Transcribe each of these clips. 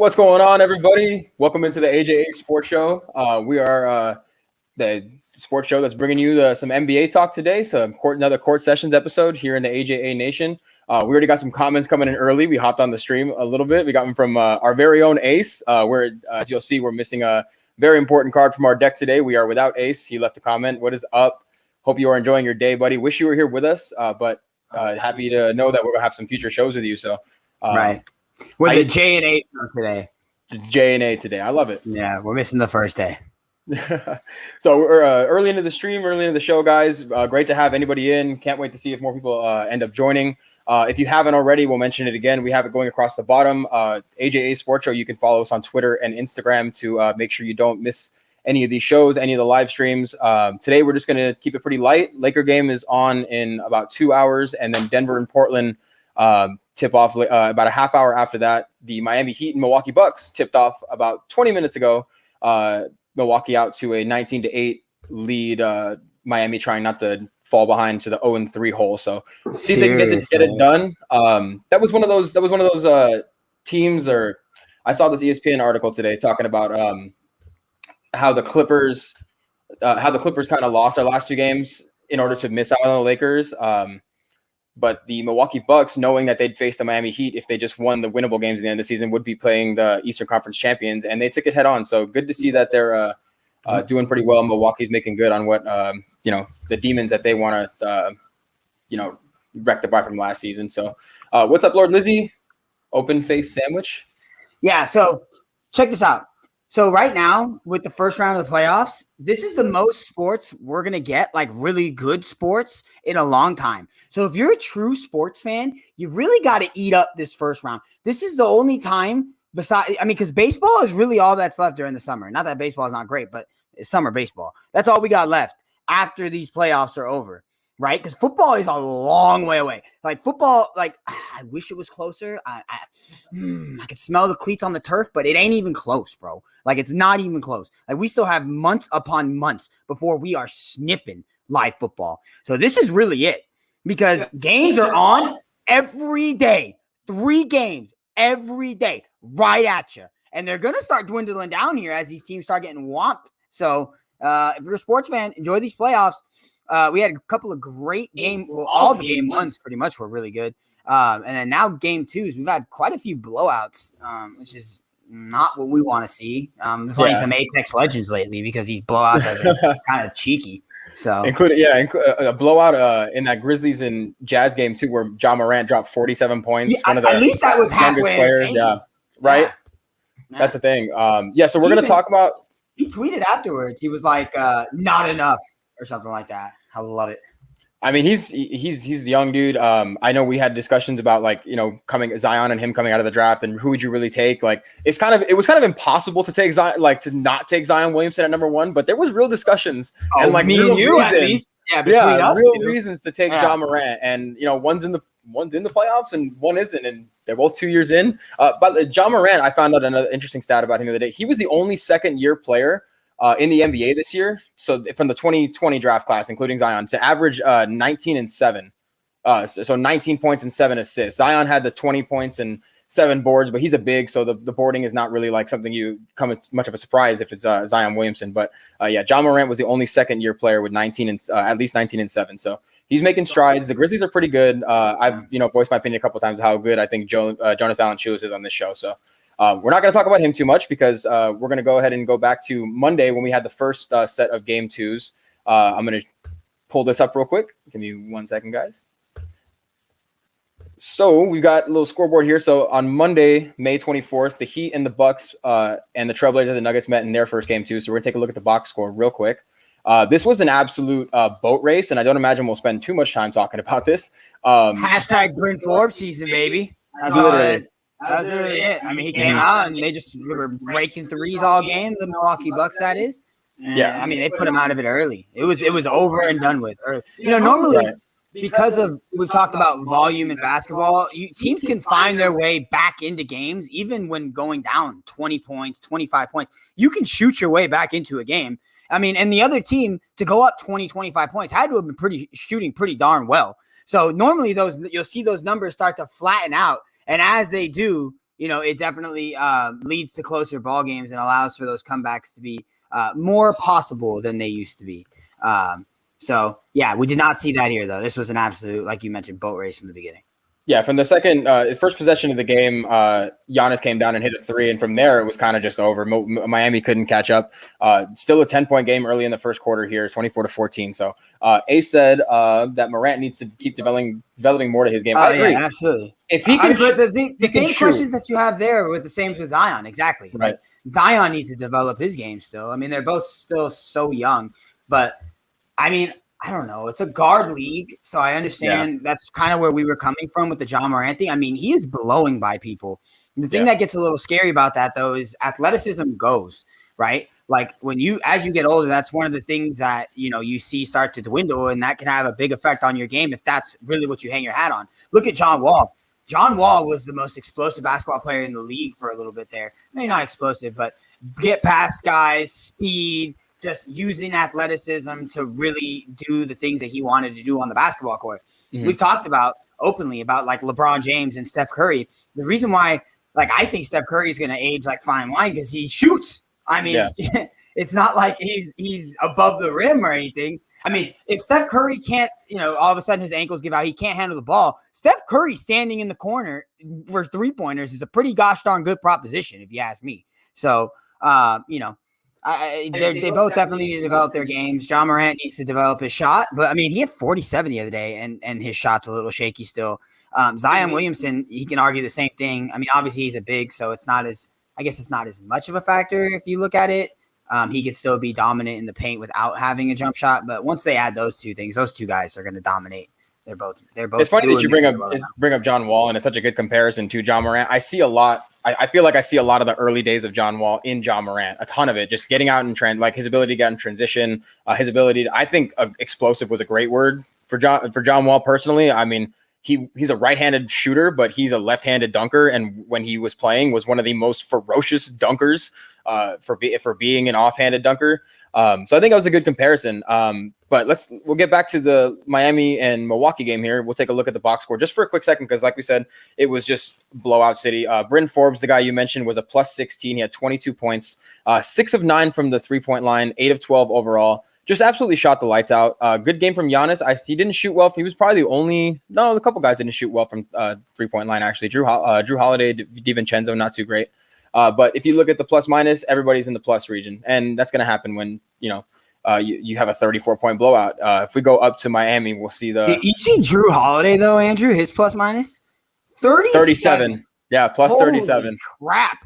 What's going on, everybody? Welcome into the AJA Sports Show. We are the sports show that's bringing you some NBA talk today. So another court sessions episode here in the AJA Nation. We already got some comments coming in early. We hopped on the stream a little bit. We got them from our very own Ace. Where, as you'll see, we're missing a very important card from our deck today. We are without Ace. He left a comment. What is up? Hope you are enjoying your day, buddy. Wish you were here with us, but happy to know that we're gonna have some future shows with you. So right. We're the J and A today. J and A today. I love it. Yeah, we're missing the first day. So we're early into the stream, early into the show, guys. Great to have anybody in. Can't wait to see if more people end up joining. If you haven't already, we'll mention it again. We have it going across the bottom. AJA Sports Show. You can follow us on Twitter and Instagram to make sure you don't miss any of these shows, any of the live streams. Today, we're just going to keep it pretty light. Laker game is on in about 2 hours, and then Denver and Portland tip off about a half hour after that. The Miami Heat and Milwaukee Bucks tipped off about 20 minutes ago. Milwaukee out to a 19-8 lead. Miami trying not to fall behind to the 0-3 hole. So see if they can get it done. That was one of those teams. Or I saw this ESPN article today talking about how the Clippers kind of lost their last two games in order to miss out on the Lakers. But the Milwaukee Bucks, knowing that they'd face the Miami Heat if they just won the winnable games at the end of the season, would be playing the Eastern Conference champions, and they took it head on. So good to see that they're doing pretty well. Milwaukee's making good on what the demons that they want to rectify from last season. So what's up, Lord Lizzie? Open face sandwich. Yeah. So check this out. So right now, with the first round of the playoffs, this is the most sports we're going to get, like really good sports, in a long time. So if you're a true sports fan, you really got to eat up this first round. This is the only time because baseball is really all that's left during the summer. Not that baseball is not great, but it's summer baseball. That's all we got left after these playoffs are over. Right? Because football is a long way away. Like football, I wish it was closer. I could smell the cleats on the turf, but it ain't even close, bro. Like it's not even close. Like we still have months upon months before we are sniffing live football. So this is really it, because games are on every day. 3 games every day, right at you. And they're going to start dwindling down here as these teams start getting whomped. So if you're a sports fan, enjoy these playoffs. We had a couple of great games. Well, all the game ones pretty much were really good. And then now game twos, we've had quite a few blowouts, which is not what we want to see. Playing some Apex Legends lately because these blowouts have been kind of cheeky. So including a blowout in that Grizzlies and Jazz game too, where Ja Morant dropped 47 points. Yeah, at least that was halfway players. Yeah, right. Yeah. That's the thing. So we're going to talk about. He tweeted afterwards. He was like, "Not enough." Or something like that. I love it. I mean, he's the young dude. I know we had discussions about coming Zion and him coming out of the draft, and who would you really take? Like, it was kind of impossible to take Zion, to not take Zion Williamson at number 1. But there was real discussions and me and you at least, between us, real reasons to take Ja Morant, and one's in the playoffs and one isn't, and they're both 2 years in. But Ja Morant, I found out another interesting stat about him the other day. He was the only second-year player in the NBA this year, so from the 2020 draft class, including Zion, to average 19 and 7. So 19 points and 7 assists. Zion had the 20 points and 7 boards, but he's a big, so the boarding is not really like something you come much of a surprise if it's Zion Williamson. But Ja Morant was the only second-year player with 19 and at least 19 and 7. So he's making strides. The Grizzlies are pretty good. I've voiced my opinion a couple of times how good I think Jonas Valanciunas is on this show. So. We're not going to talk about him too much because we're going to go ahead and go back to Monday when we had the first set of game twos. I'm going to pull this up real quick. Give me 1 second, guys. So we've got a little scoreboard here. So on Monday, May 24th, the Heat and the Bucks and the Trailblazers, the Nuggets met in their first game too. So we're going to take a look at the box score real quick. This was an absolute boat race, and I don't imagine we'll spend too much time talking about this. Hashtag Bryn Forbes season, baby. That's literally it. I mean, he came out and they were breaking threes all game. The Milwaukee Bucks, that is. And, I mean, they put him out of it early. It was over and done with early. Normally because of we've talked about volume in basketball, teams can find their way back into games even when going down 20 points, 25 points. You can shoot your way back into a game. I mean, and the other team to go up 20, 25 points had to have been shooting pretty darn well. So normally you'll see those numbers start to flatten out. And as they do, it definitely leads to closer ball games and allows for those comebacks to be more possible than they used to be. So, yeah, we did not see that here, though. This was an absolute, like you mentioned, boat race from the beginning. Yeah, from the first possession of the game, Giannis came down and hit a three, and from there it was kind of just over. Miami couldn't catch up. Still a 10-point game early in the first quarter here, 24-14. So Ace said that Morant needs to keep developing more to his game. I agree, absolutely. If he can, but the same questions that you have there with the same with Zion, exactly. Right. Like Zion needs to develop his game still. I mean, they're both still so young, but I mean, I don't know. It's a guard league, so I understand that's kind of where we were coming from with the John Morant thing. I mean, he is blowing by people. The thing that gets a little scary about that, though, is athleticism goes, right? Like as you get older, that's one of the things that, you see start to dwindle, and that can have a big effect on your game if that's really what you hang your hat on. Look at John Wall. John Wall was the most explosive basketball player in the league for a little bit there. Maybe not explosive, but get past guys, speed, just using athleticism to really do the things that he wanted to do on the basketball court. Mm-hmm. We've talked openly about like LeBron James and Steph Curry. The reason why, like, I think Steph Curry is going to age like fine wine because he shoots. I mean, it's not like he's above the rim or anything. I mean, if Steph Curry can't, all of a sudden his ankles give out, he can't handle the ball. Steph Curry standing in the corner for 3-pointers is a pretty gosh darn good proposition, if you ask me. So, they both definitely need to develop their games. John Morant needs to develop his shot, but I mean, he had 47 the other day, and his shot's a little shaky still. Zion Williamson, he can argue the same thing. I mean, obviously he's a big, so it's not as much of a factor if you look at it. He could still be dominant in the paint without having a jump shot, but once they add those two things, those two guys are going to dominate. They're both. It's funny that you bring up John Wall, and it's such a good comparison to John Morant. I see a lot. I feel like I see a lot of the early days of John Wall in John Morant. A ton of it, just getting out in trend, like his ability to get in transition, his ability. I think explosive was a great word for John Wall personally. I mean, he's a right-handed shooter, but he's a left-handed dunker, and when he was playing, was one of the most ferocious dunkers for being an off-handed dunker. So I think that was a good comparison. But we'll get back to the Miami and Milwaukee game here. We'll take a look at the box score just for a quick second, because like we said, it was just blowout city. Bryn Forbes, the guy you mentioned, was a plus 16. He had 22 points, 6 of 9 from the 3-point line, 8 of 12 overall. Just absolutely shot the lights out. Good game from Giannis. He didn't shoot well. He was probably a couple guys didn't shoot well from 3-point line, actually. Drew Holiday, DiVincenzo, not too great. But if you look at the plus minus, everybody's in the plus region, and that's going to happen when you have a 34-point blowout. If we go up to Miami, we'll see you see Drew Holiday though, Andrew, his plus minus 37. Yeah, plus Holy 37. Crap!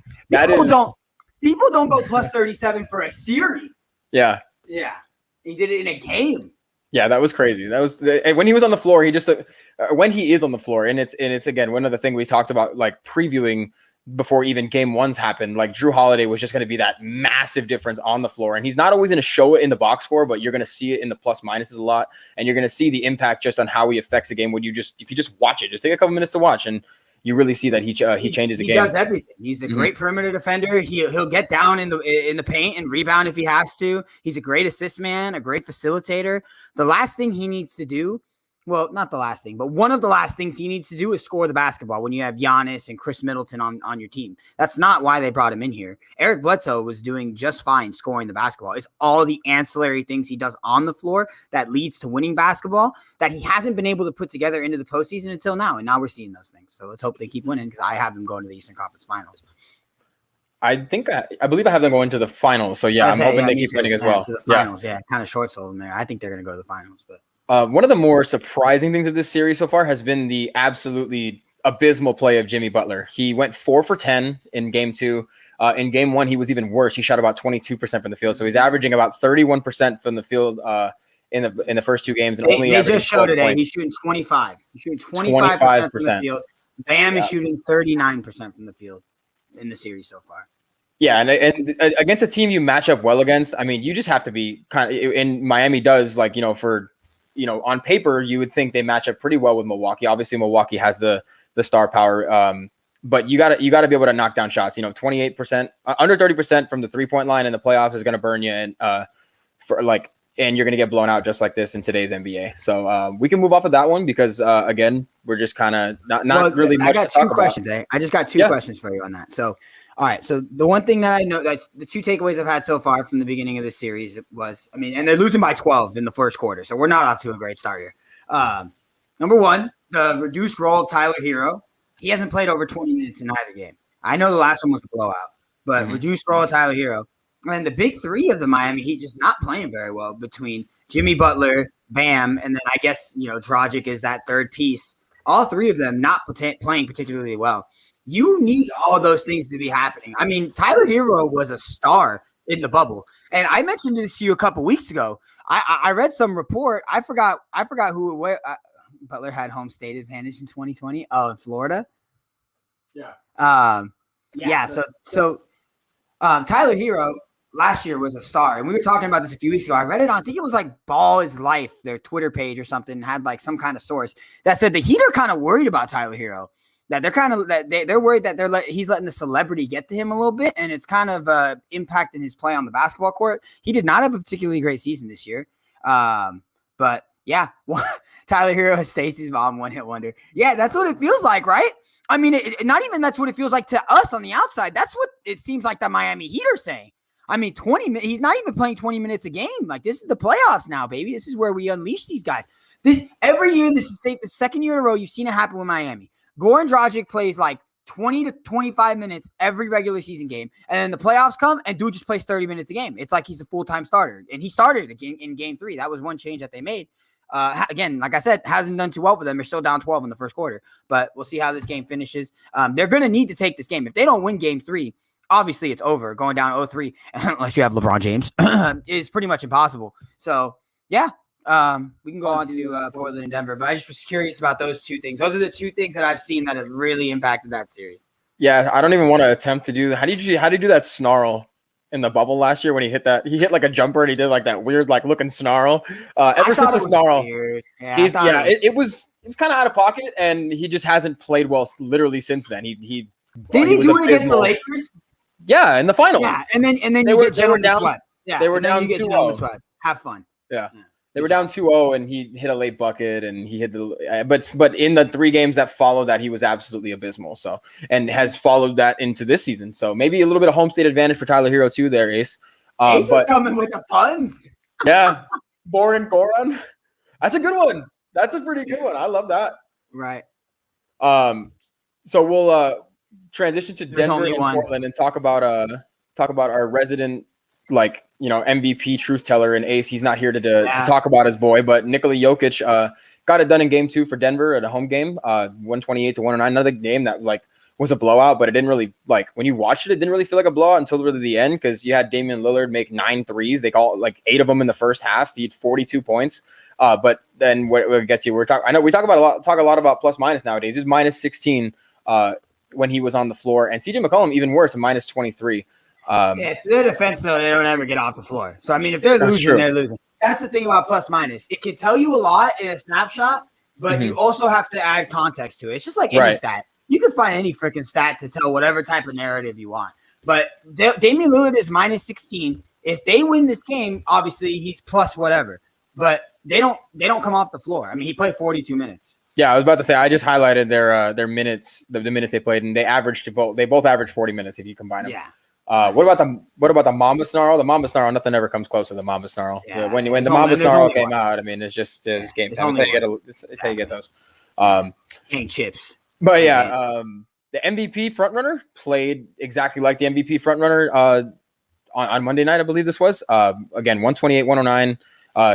People don't go plus 37 for a series. Yeah. He did it in a game. Yeah, that was crazy. That was when he was on the floor. He just when he is on the floor, and it's again one of the things we talked about, like previewing before even game ones happened. Like Drew Holiday was just going to be that massive difference on the floor, and he's not always going to show it in the box score, but you're going to see it in the plus minuses a lot, and you're going to see the impact just on how he affects the game if you just watch it. Just take a couple minutes to watch, and you really see that he changes the game. He does everything. He's a great perimeter defender. He'll get down in the paint and rebound if he has to. He's a great assist man, a great facilitator. The last thing he needs to do, well, not the last thing, but one of the last things he needs to do is score the basketball when you have Giannis and Chris Middleton on your team. That's not why they brought him in here. Eric Bledsoe was doing just fine scoring the basketball. It's all the ancillary things he does on the floor that leads to winning basketball that he hasn't been able to put together into the postseason until now. And now we're seeing those things. So let's hope they keep winning, because I have them going to the Eastern Conference Finals. I believe I have them going to the finals. So yeah, I'm hoping they keep winning as well. To the finals, yeah. Kind of short sold them there. I think they're going to go to the finals, but. One of the more surprising things of this series so far has been the absolutely abysmal play of Jimmy Butler. He went 4 for 10 in game 2. In game 1, he was even worse. He shot about 22% from the field. So he's averaging about 31% from the field in the first 2 games. And they just showed today. He's shooting 25. He's shooting 25% from the field. Bam is shooting 39% from the field in the series so far. Yeah, and against a team you match up well against, I mean, you just have to be kind of, and Miami does, like, on paper, you would think they match up pretty well with Milwaukee. Obviously, Milwaukee has the star power, but you got to be able to knock down shots. 28%, under 30% from the 3-point line in the playoffs is going to burn you. And for like and you're going to get blown out just like this in today's NBA. So we can move off of that one because, again, we're just kind of not really much to talk about. I got two questions, eh? I just got two questions for you on that. So, all right. So the one thing that I know, that the two takeaways I've had so far from the beginning of this series was, I mean, and they're losing by 12 in the first quarter. So we're not off to a great start here. Number one, the reduced role of Tyler Hero. He hasn't played over 20 minutes in either game. I know the last one was a blowout, but reduced role of Tyler Hero. And the big three of the Miami Heat just not playing very well between Jimmy Butler, Bam, and then I guess, Dragic is that third piece. All three of them not playing particularly well. You need all those things to be happening. I mean, Tyler Hero was a star in the bubble. And I mentioned this to you a couple weeks ago. I read some report. I forgot who Butler had home state advantage in 2020. Oh, in Florida. Yeah. So Tyler Hero last year was a star, and we were talking about this a few weeks ago. I read it on, I think it was like Ball is Life, their Twitter page or something, had like some kind of source that said the Heat are kind of worried about Tyler Hero. That they're worried that he's letting the celebrity get to him a little bit, and it's kind of impacting his play on the basketball court. He did not have a particularly great season this year, but yeah, Tyler Hero has Stacey's mom, one-hit wonder. Yeah, that's what it feels like, right? I mean, not even that's what it feels like to us on the outside. That's what it seems like the Miami Heat are saying. I mean, 20 minutes. He's not even playing 20 minutes a game. Like, this is the playoffs now, baby. This is where we unleash these guys. Every year, this is the second year in a row you've seen it happen with Miami. Goran Dragic plays like 20 to 25 minutes every regular season game, and then the playoffs come, and dude just plays 30 minutes a game. It's like he's a full-time starter, and he started again in game 3. That was one change that they made. Again, like I said, hasn't done too well for them. They're still down 12 in the first quarter, but we'll see how this game finishes. They're going to need to take this game. If they don't win game 3, obviously it's over. Going down 0-3, unless you have LeBron James, is pretty much impossible. So, yeah, we can go on to Portland and Denver, but I just was curious about those two things. Those are the two things that I've seen that have really impacted that series. Yeah, I don't even want to attempt to do that. How did you do that snarl in the bubble last year when he hit that? He hit like a jumper and he did like that weird like looking snarl. Ever since the snarl, it was kind of out of pocket, and he just hasn't played well literally since then. He did he do it against the Lakers? Yeah, in the finals. Yeah, and then they were down. Sweat. Yeah, they were down 2-0. Have fun. Yeah. They were down 2-0, and he hit a late bucket, and he hit but in the 3 games that followed that, he was absolutely abysmal. So, and has followed that into this season. So maybe a little bit of home state advantage for Tyler Hero too there, Ace. Ace is coming with the puns. Yeah, Boran Goran. That's a good one. That's a pretty good one. I love that. Right. So we'll transition to Denver and Portland and talk about our resident, like, MVP truth teller and Ace. He's not here to talk about his boy, but Nikola Jokic got it done in game 2 for Denver at a home game, 128-109. Another game that like was a blowout, but it didn't really, like, when you watched it, it didn't really feel like a blowout until really the end, because you had Damian Lillard make 9 threes. They call like 8 of them in the first half. He had 42 points. But then what gets you? I know we talk a lot about plus minus nowadays. He was minus 16 when he was on the floor, and CJ McCollum even worse, minus 23. To their defense, though, they don't ever get off the floor. So, I mean, if they're losing, they're losing. That's the thing about plus minus. It can tell you a lot in a snapshot, but you also have to add context to it. It's just like any stat. You can find any freaking stat to tell whatever type of narrative you want. But Damian Lillard is minus 16. If they win this game, obviously he's plus whatever. But they don't come off the floor. I mean, he played 42 minutes. Yeah, I was about to say, I just highlighted their minutes, the minutes they played, and they both averaged 40 minutes if you combine them. Yeah. What about the Mamba Snarl? The Mamba Snarl, nothing ever comes close to the Mamba Snarl. Yeah, when the Mamba Snarl came out, I mean, it's just game time. It's how you get those. Hang chips. But yeah, the MVP frontrunner played exactly like the MVP frontrunner on Monday night, I believe this was. Again, 128-109.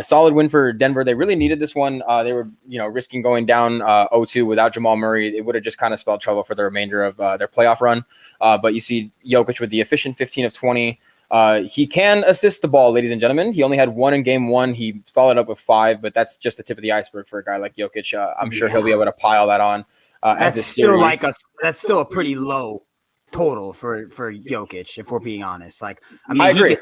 Solid win for Denver. They really needed this one. They were, risking going down 0-2 without Jamal Murray. It would have just kind of spelled trouble for the remainder of their playoff run. But you see Jokic with the efficient 15 of 20. He can assist the ball, ladies and gentlemen. He only had 1 in game 1. He followed up with 5, but that's just the tip of the iceberg for a guy like Jokic. I'm sure he'll be able to pile that on. That's still a pretty low total for Jokic, if we're being honest. Like, I agree.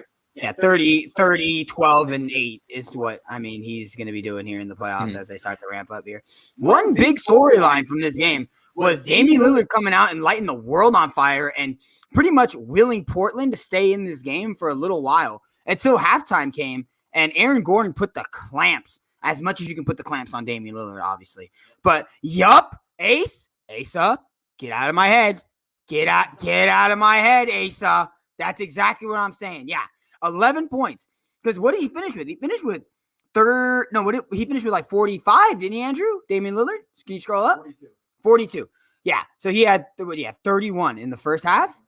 30, 12, and 8 is what, he's going to be doing here in the playoffs as they start to ramp up here. One big storyline from this game was Damian Lillard coming out and lighting the world on fire and pretty much willing Portland to stay in this game for a little while until halftime came. And Aaron Gordon put the clamps, as much as you can put the clamps on Damian Lillard, obviously. But Asa, get out of my head. Get out of my head, Asa. That's exactly what I'm saying. Yeah, 11 points. Because what did he finish with? He finished with he finished with like 45, didn't he, Andrew? Damian Lillard? Can you scroll up? 42. Yeah. So he had 31 in the first half.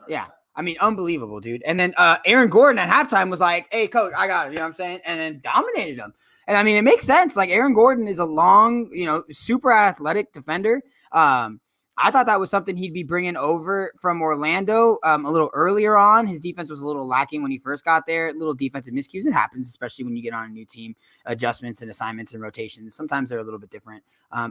Yeah. I mean, unbelievable, dude. And then Aaron Gordon at halftime was like, hey, coach, I got it. You know what I'm saying? And then dominated him. And I mean, it makes sense. Like, Aaron Gordon is a long, super athletic defender. I thought that was something he'd be bringing over from Orlando a little earlier on. His defense was a little lacking when he first got there. Little defensive miscues. It happens, especially when you get on a new team. Adjustments and assignments and rotations. Sometimes they're a little bit different.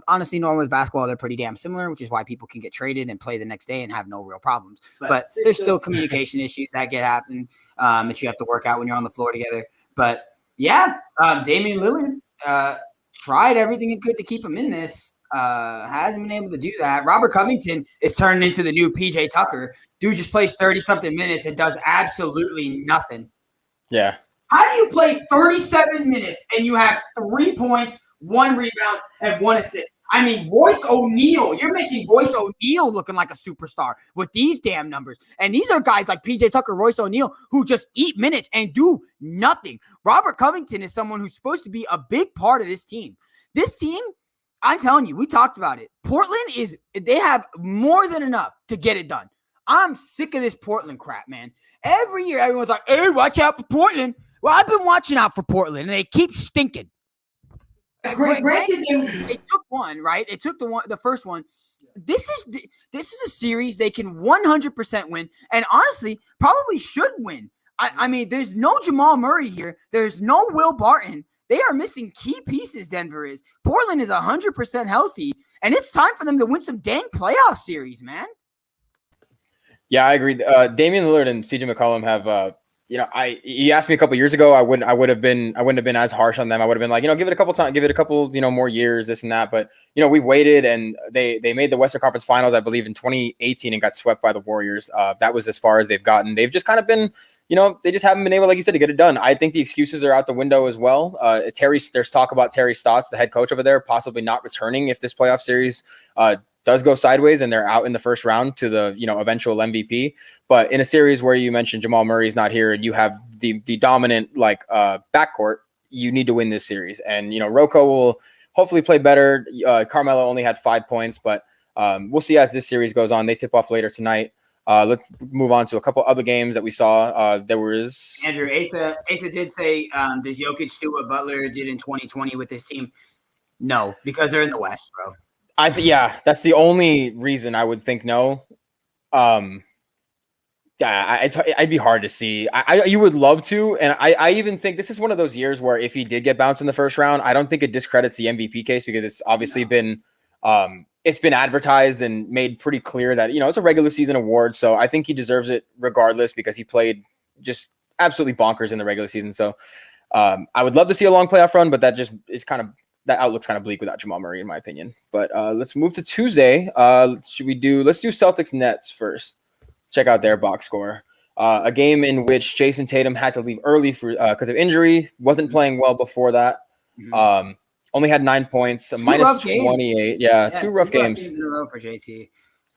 Honestly, normally with basketball, they're pretty damn similar, which is why people can get traded and play the next day and have no real problems. But there's still communication issues that get happen that you have to work out when you're on the floor together. But yeah, Damian Lillard tried everything he could to keep him in this. Hasn't been able to do that. Robert Covington is turning into the new PJ Tucker. Dude just plays 30-something minutes and does absolutely nothing. Yeah. How do you play 37 minutes and you have 3 points, 1 rebound, and 1 assist? I mean, Royce O'Neal. You're making Royce O'Neal looking like a superstar with these damn numbers. And these are guys like PJ Tucker, Royce O'Neal, who just eat minutes and do nothing. Robert Covington is someone who's supposed to be a big part of this team. This team, I'm telling you, we talked about it. Portland they have more than enough to get it done. I'm sick of this Portland crap, man. Every year, everyone's like, hey, watch out for Portland. Well, I've been watching out for Portland, and they keep stinking. Granted, they took one, right? They took the first one. This is a series they can 100% win, and honestly, probably should win. I mean, there's no Jamal Murray here. There's no Will Barton. They are missing key pieces, Denver is. Portland is 100% healthy, and it's time for them to win some dang playoff series, man. Yeah, I agree. Damian Lillard and CJ McCollum have, you asked me a couple years ago, I wouldn't have been as harsh on them. I would have been like, give it a couple times, give it a couple, more years, this and that. But, we waited, and they made the Western Conference Finals, I believe, in 2018 and got swept by the Warriors. That was as far as they've gotten. They've just kind of been, they just haven't been able, like you said, to get it done. I think the excuses are out the window as well. There's talk about Terry Stotts, the head coach over there, possibly not returning if this playoff series does go sideways and they're out in the first round to the, eventual MVP. But in a series where you mentioned Jamal Murray's not here and you have the dominant backcourt, you need to win this series. And, Rocco will hopefully play better. Carmelo only had 5 points, but we'll see as this series goes on. They tip off later tonight. Let's move on to a couple other games that we saw. There was Andrew Asa did say, does Jokic do what Butler did in 2020 with this team? No, because they're in the West, bro. That's the only reason I would think no. I'd be hard to see. You would love to, and I even think this is one of those years where if he did get bounced in the first round, I don't think it discredits the MVP case because it's obviously been advertised and made pretty clear that it's a regular season award. So I think he deserves it regardless because he played just absolutely bonkers in the regular season. So I would love to see a long playoff run, but that just is that outlook's kind of bleak without Jamal Murray, in my opinion. But let's move to Tuesday. Let's do Celtics Nets first. Check out their box score. A game in which Jason Tatum had to leave early because of injury. Wasn't playing well before that. Mm-hmm. Only had 9 points, minus 28. Yeah, two rough games in a row for JT.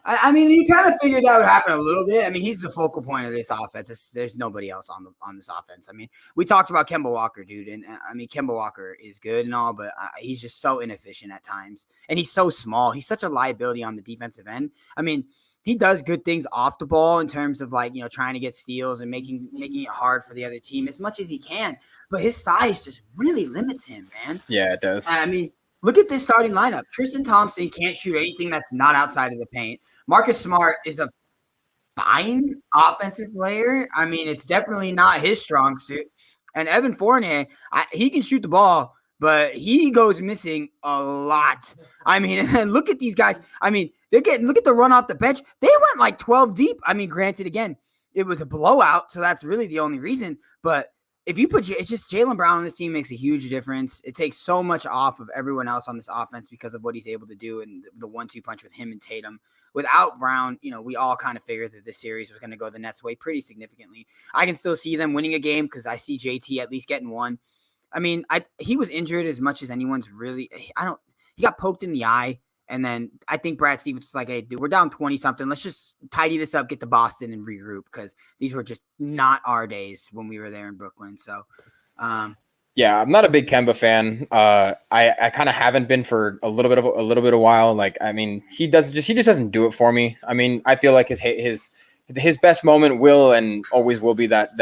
I mean, you kind of figured that would happen a little bit. I mean, he's the focal point of this offense. There's nobody else on this offense. I mean, we talked about Kemba Walker, dude, and I mean, Kemba Walker is good and all, but he's just so inefficient at times, and he's so small. He's such a liability on the defensive end. I mean, he does good things off the ball in terms of trying to get steals and making it hard for the other team as much as he can, but his size just really limits him, man. Yeah, it does. I mean, look at this starting lineup. Tristan Thompson can't shoot anything that's not outside of the paint. Marcus Smart is a fine offensive player. I mean, it's definitely not his strong suit. And Evan Fournier, he can shoot the ball, but he goes missing a lot. I mean, and look at these guys. I mean, look at the run off the bench. They went like 12 deep. I mean, granted, again, it was a blowout, so that's really the only reason. But if you put it's just Jaylen Brown on this team makes a huge difference. It takes so much off of everyone else on this offense because of what he's able to do and the 1-2 punch with him and Tatum. Without Brown, we all kind of figured that this series was going to go the Nets' way pretty significantly. I can still see them winning a game because I see JT at least getting one. I mean, he was injured as much as anyone's really. He got poked in the eye. And then I think Brad Stevens was like, hey, dude, we're down 20-something. Let's just tidy this up, get to Boston, and regroup because these were just not our days when we were there in Brooklyn. So, yeah, I'm not a big Kemba fan. I kind of haven't been for a little bit of a while. Like, I mean, he just doesn't do it for me. I mean, I feel like his best moment will and always will be that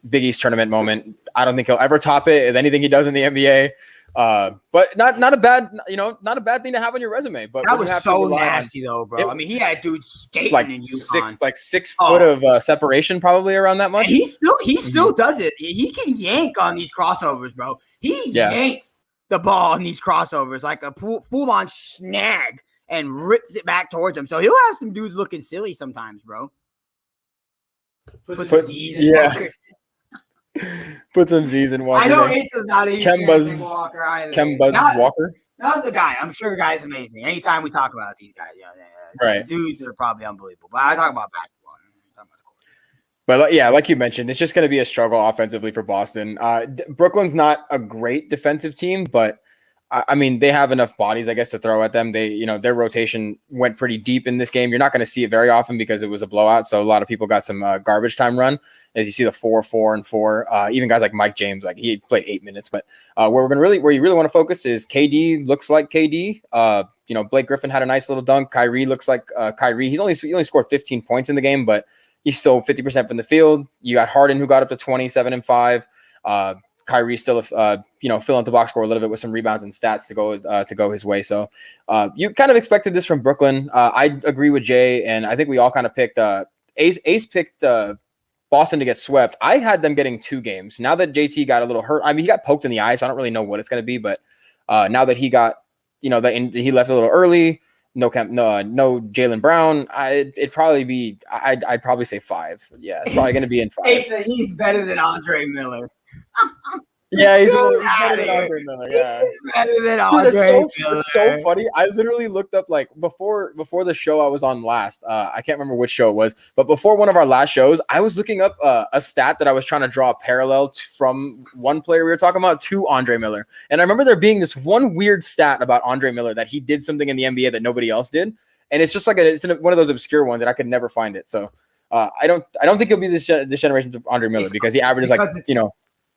Big East tournament moment. I don't think he'll ever top it with anything he does in the NBA. But not a bad thing to have on your resume. But that was so nasty though, bro. I mean, he had dudes skating in UConn. 6 foot of separation, probably around that much. And he still does it. He can yank on these crossovers, bro. He yanks the ball on these crossovers like a full on snag and rips it back towards him. So he'll have some dudes looking silly sometimes, bro. Put some Z's in Walker. I know Asa's not a Kemba's Walker either. Walker. Not the guy. I'm sure the guy's amazing. Anytime we talk about these guys, right. Dudes are probably unbelievable. But I talk about basketball. But yeah, like you mentioned, it's just going to be a struggle offensively for Boston. Brooklyn's not a great defensive team, but I mean, they have enough bodies, I guess, to throw at them. They, their rotation went pretty deep in this game. You're not going to see it very often because it was a blowout. So a lot of people got some garbage time run as you see the 4, 4, and 4. Even guys like Mike James, like he played 8 minutes. But where you really want to focus is KD looks like KD. Blake Griffin had a nice little dunk. Kyrie looks like Kyrie. He only scored 15 points in the game, but he's still 50% from the field. You got Harden who got up to 27 and 5. Kyrie still, filling the box score a little bit with some rebounds and stats to go his way. So you kind of expected this from Brooklyn. I agree with Jay, and I think we all kind of picked Ace picked Boston to get swept. I had them getting 2 games. Now that JT got a little hurt, I mean, he got poked in the eye, so I don't really know what it's going to be. But now that he got, he left a little early. No Jaylen Brown. It'd probably be. I'd probably say 5. Yeah, it's probably going to be in 5. He's better than Andre Miller. Yeah, he's better than Andre Miller. Yeah, he's better than Andre Miller. It's so funny. I literally looked up like before the show I was on last. I can't remember which show it was, but before one of our last shows, I was looking up a stat that I was trying to draw a parallel from one player we were talking about to Andre Miller, and I remember there being this one weird stat about Andre Miller that he did something in the NBA that nobody else did, and it's just like it's one of those obscure ones that I could never find it. So I don't think he'll be this generation's Andre Miller because he averages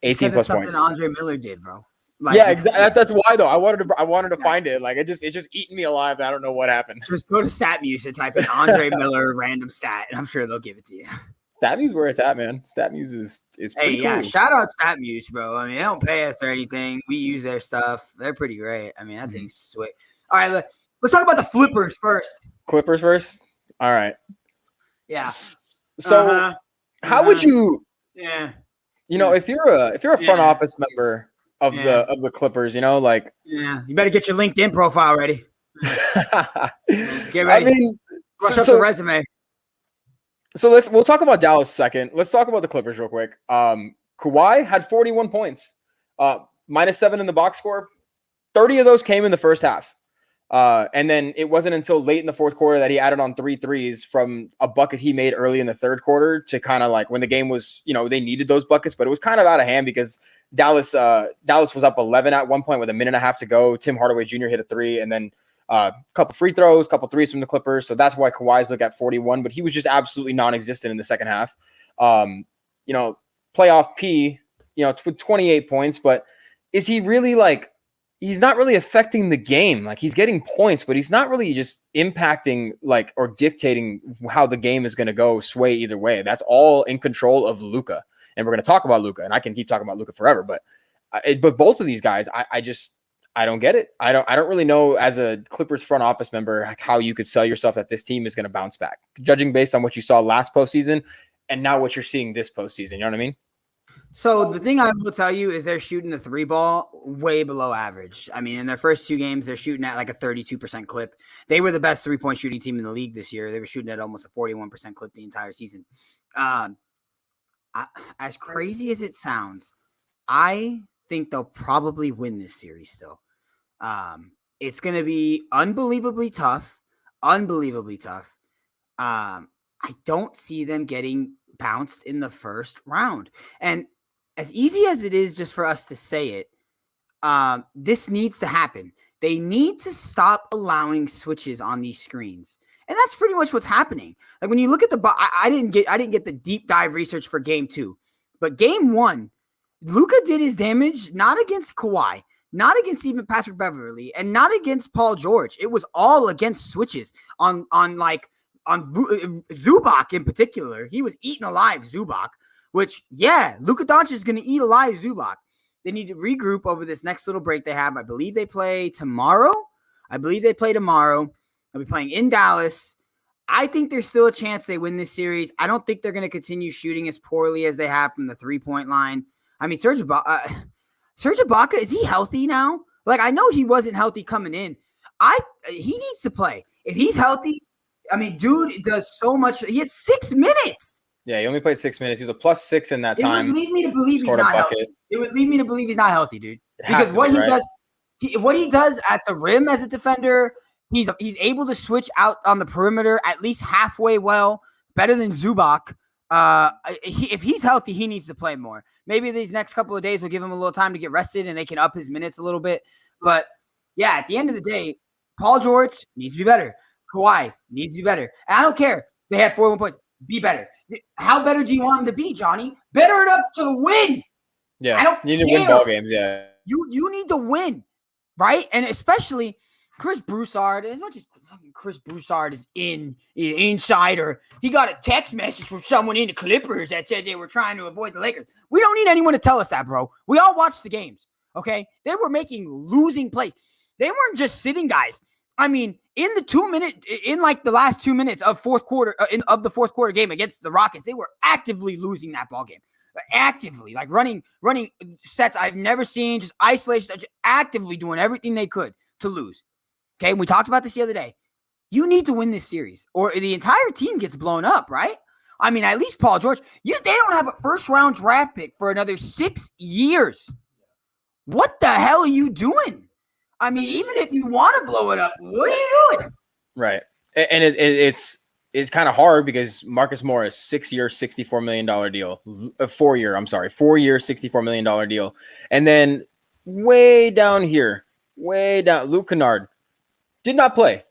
18 plus points. Andre Miller did, bro. Yeah, exactly. That's why though. I wanted to find it. Like it's just eating me alive. I don't know what happened. Just go to StatMuse and type in Andre Miller random stat, and I'm sure they'll give it to you. StatMuse where it's at, man. StatMuse is pretty cool. Shout out StatMuse, bro. I mean, they don't pay us or anything. We use their stuff. They're pretty great. I mean, that thing's sweet. All right, let's talk about the flippers first. Clippers first. All right. Yeah. So, how would you? Yeah. If you're a front office member of the Clippers, you better get your LinkedIn profile ready. Get ready. I mean, brush up the resume. So we'll talk about Dallas second. Let's talk about the Clippers real quick. Kawhi had 41 points, -7 in the box score. 30 of those came in the first half. And then it wasn't until late in the fourth quarter that he added on 3 threes from a bucket he made early in the third quarter to kind of like when the game was, they needed those buckets, but it was kind of out of hand because Dallas was up 11 at one point with a minute and a half to go. Tim Hardaway Jr. hit a 3 and then a couple free throws, couple threes from the Clippers. So that's why Kawhi's look at 41, but he was just absolutely non-existent in the second half. Playoff P, with 28 points, but is he really he's not really affecting the game. Like he's getting points, but he's not really just impacting or dictating how the game is going to go sway either way. That's all in control of Luka. And we're going to talk about Luka, and I can keep talking about Luka forever, but both of these guys, I don't get it. I don't really know as a Clippers front office member how you could sell yourself that this team is going to bounce back, judging based on what you saw last postseason and now what you're seeing this postseason. You know what I mean? So the thing I will tell you is they're shooting the 3 ball way below average. I mean, in their first 2 games, they're shooting at like a 32% clip. They were the best 3-point shooting team in the league this year. They were shooting at almost a 41% clip the entire season. as crazy as it sounds, I think they'll probably win this series still. It's going to be unbelievably tough. Unbelievably tough. I don't see them getting bounced in the first round. And as easy as it is just for us to say it, this needs to happen. They need to stop allowing switches on these screens. And that's pretty much what's happening. Like when you look at I didn't get the deep dive research for game 2, but game 1, Luka did his damage not against Kawhi, not against even Patrick Beverly, and not against Paul George. It was all against switches on Zubac in particular. He was eating alive Zubac, which, yeah, Luka Doncic is going to eat alive Zubac. They need to regroup over this next little break they have. I believe they play tomorrow. They'll be playing in Dallas. I think there's still a chance they win this series. I don't think they're going to continue shooting as poorly as they have from the three-point line. I mean, Serge Ibaka, is he healthy now? Like, I know he wasn't healthy coming in. He needs to play. If he's healthy, I mean, dude does so much. He had 6 minutes. Yeah, he only played 6 minutes. He was a +6 in that time. It would lead me to believe he's not healthy. It would lead me to believe he's not healthy, dude. Because what he does at the rim as a defender, he's able to switch out on the perimeter at least halfway well, better than Zubac. If he's healthy, he needs to play more. Maybe these next couple of days will give him a little time to get rested and they can up his minutes a little bit. But yeah, at the end of the day, Paul George needs to be better. Kawhi needs to be better. And I don't care. They had 41 points. Be better. How better do you want him to be, Johnny? Better enough to win. Yeah, I don't you need to win ball games. Yeah, you need to win, right? And especially Chris Broussard. As much as Chris Broussard is insider, he got a text message from someone in the Clippers that said they were trying to avoid the Lakers. We don't need anyone to tell us that, bro. We all watched the games. Okay, they were making losing plays. They weren't just sitting guys. I mean, in the last 2 minutes of the fourth quarter game against the Rockets, they were actively losing that ball game. Actively, like running sets I've never seen, just isolation, just actively doing everything they could to lose. Okay, and we talked about this the other day. You need to win this series, or the entire team gets blown up, right? I mean, at least Paul George. They don't have a first-round draft pick for another 6 years. What the hell are you doing? I mean, even if you want to blow it up, what are you doing? Right. And it's kind of hard because Marcus Morris, 6-year, $64 million deal, 4-year, $64 million deal. And then way down, Luke Kennard did not play.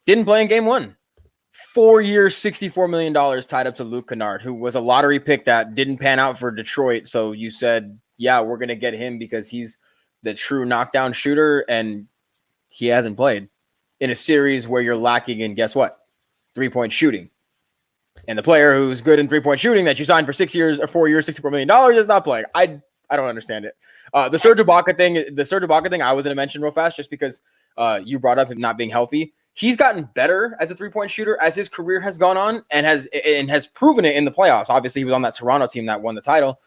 Didn't play in game 1. 4-year, $64 million tied up to Luke Kennard, who was a lottery pick that didn't pan out for Detroit. So you said, yeah, we're going to get him because he's the true knockdown shooter, and he hasn't played in a series where you're lacking in, guess what? 3-point shooting. And the player who's good in 3-point shooting that you signed for 6 years or 4 years, $64 million is not playing. I don't understand it. The Serge Ibaka thing, I was going to mention real fast just because you brought up him not being healthy. He's gotten better as a 3-point shooter as his career has gone on and has proven it in the playoffs. Obviously, he was on that Toronto team that won the title.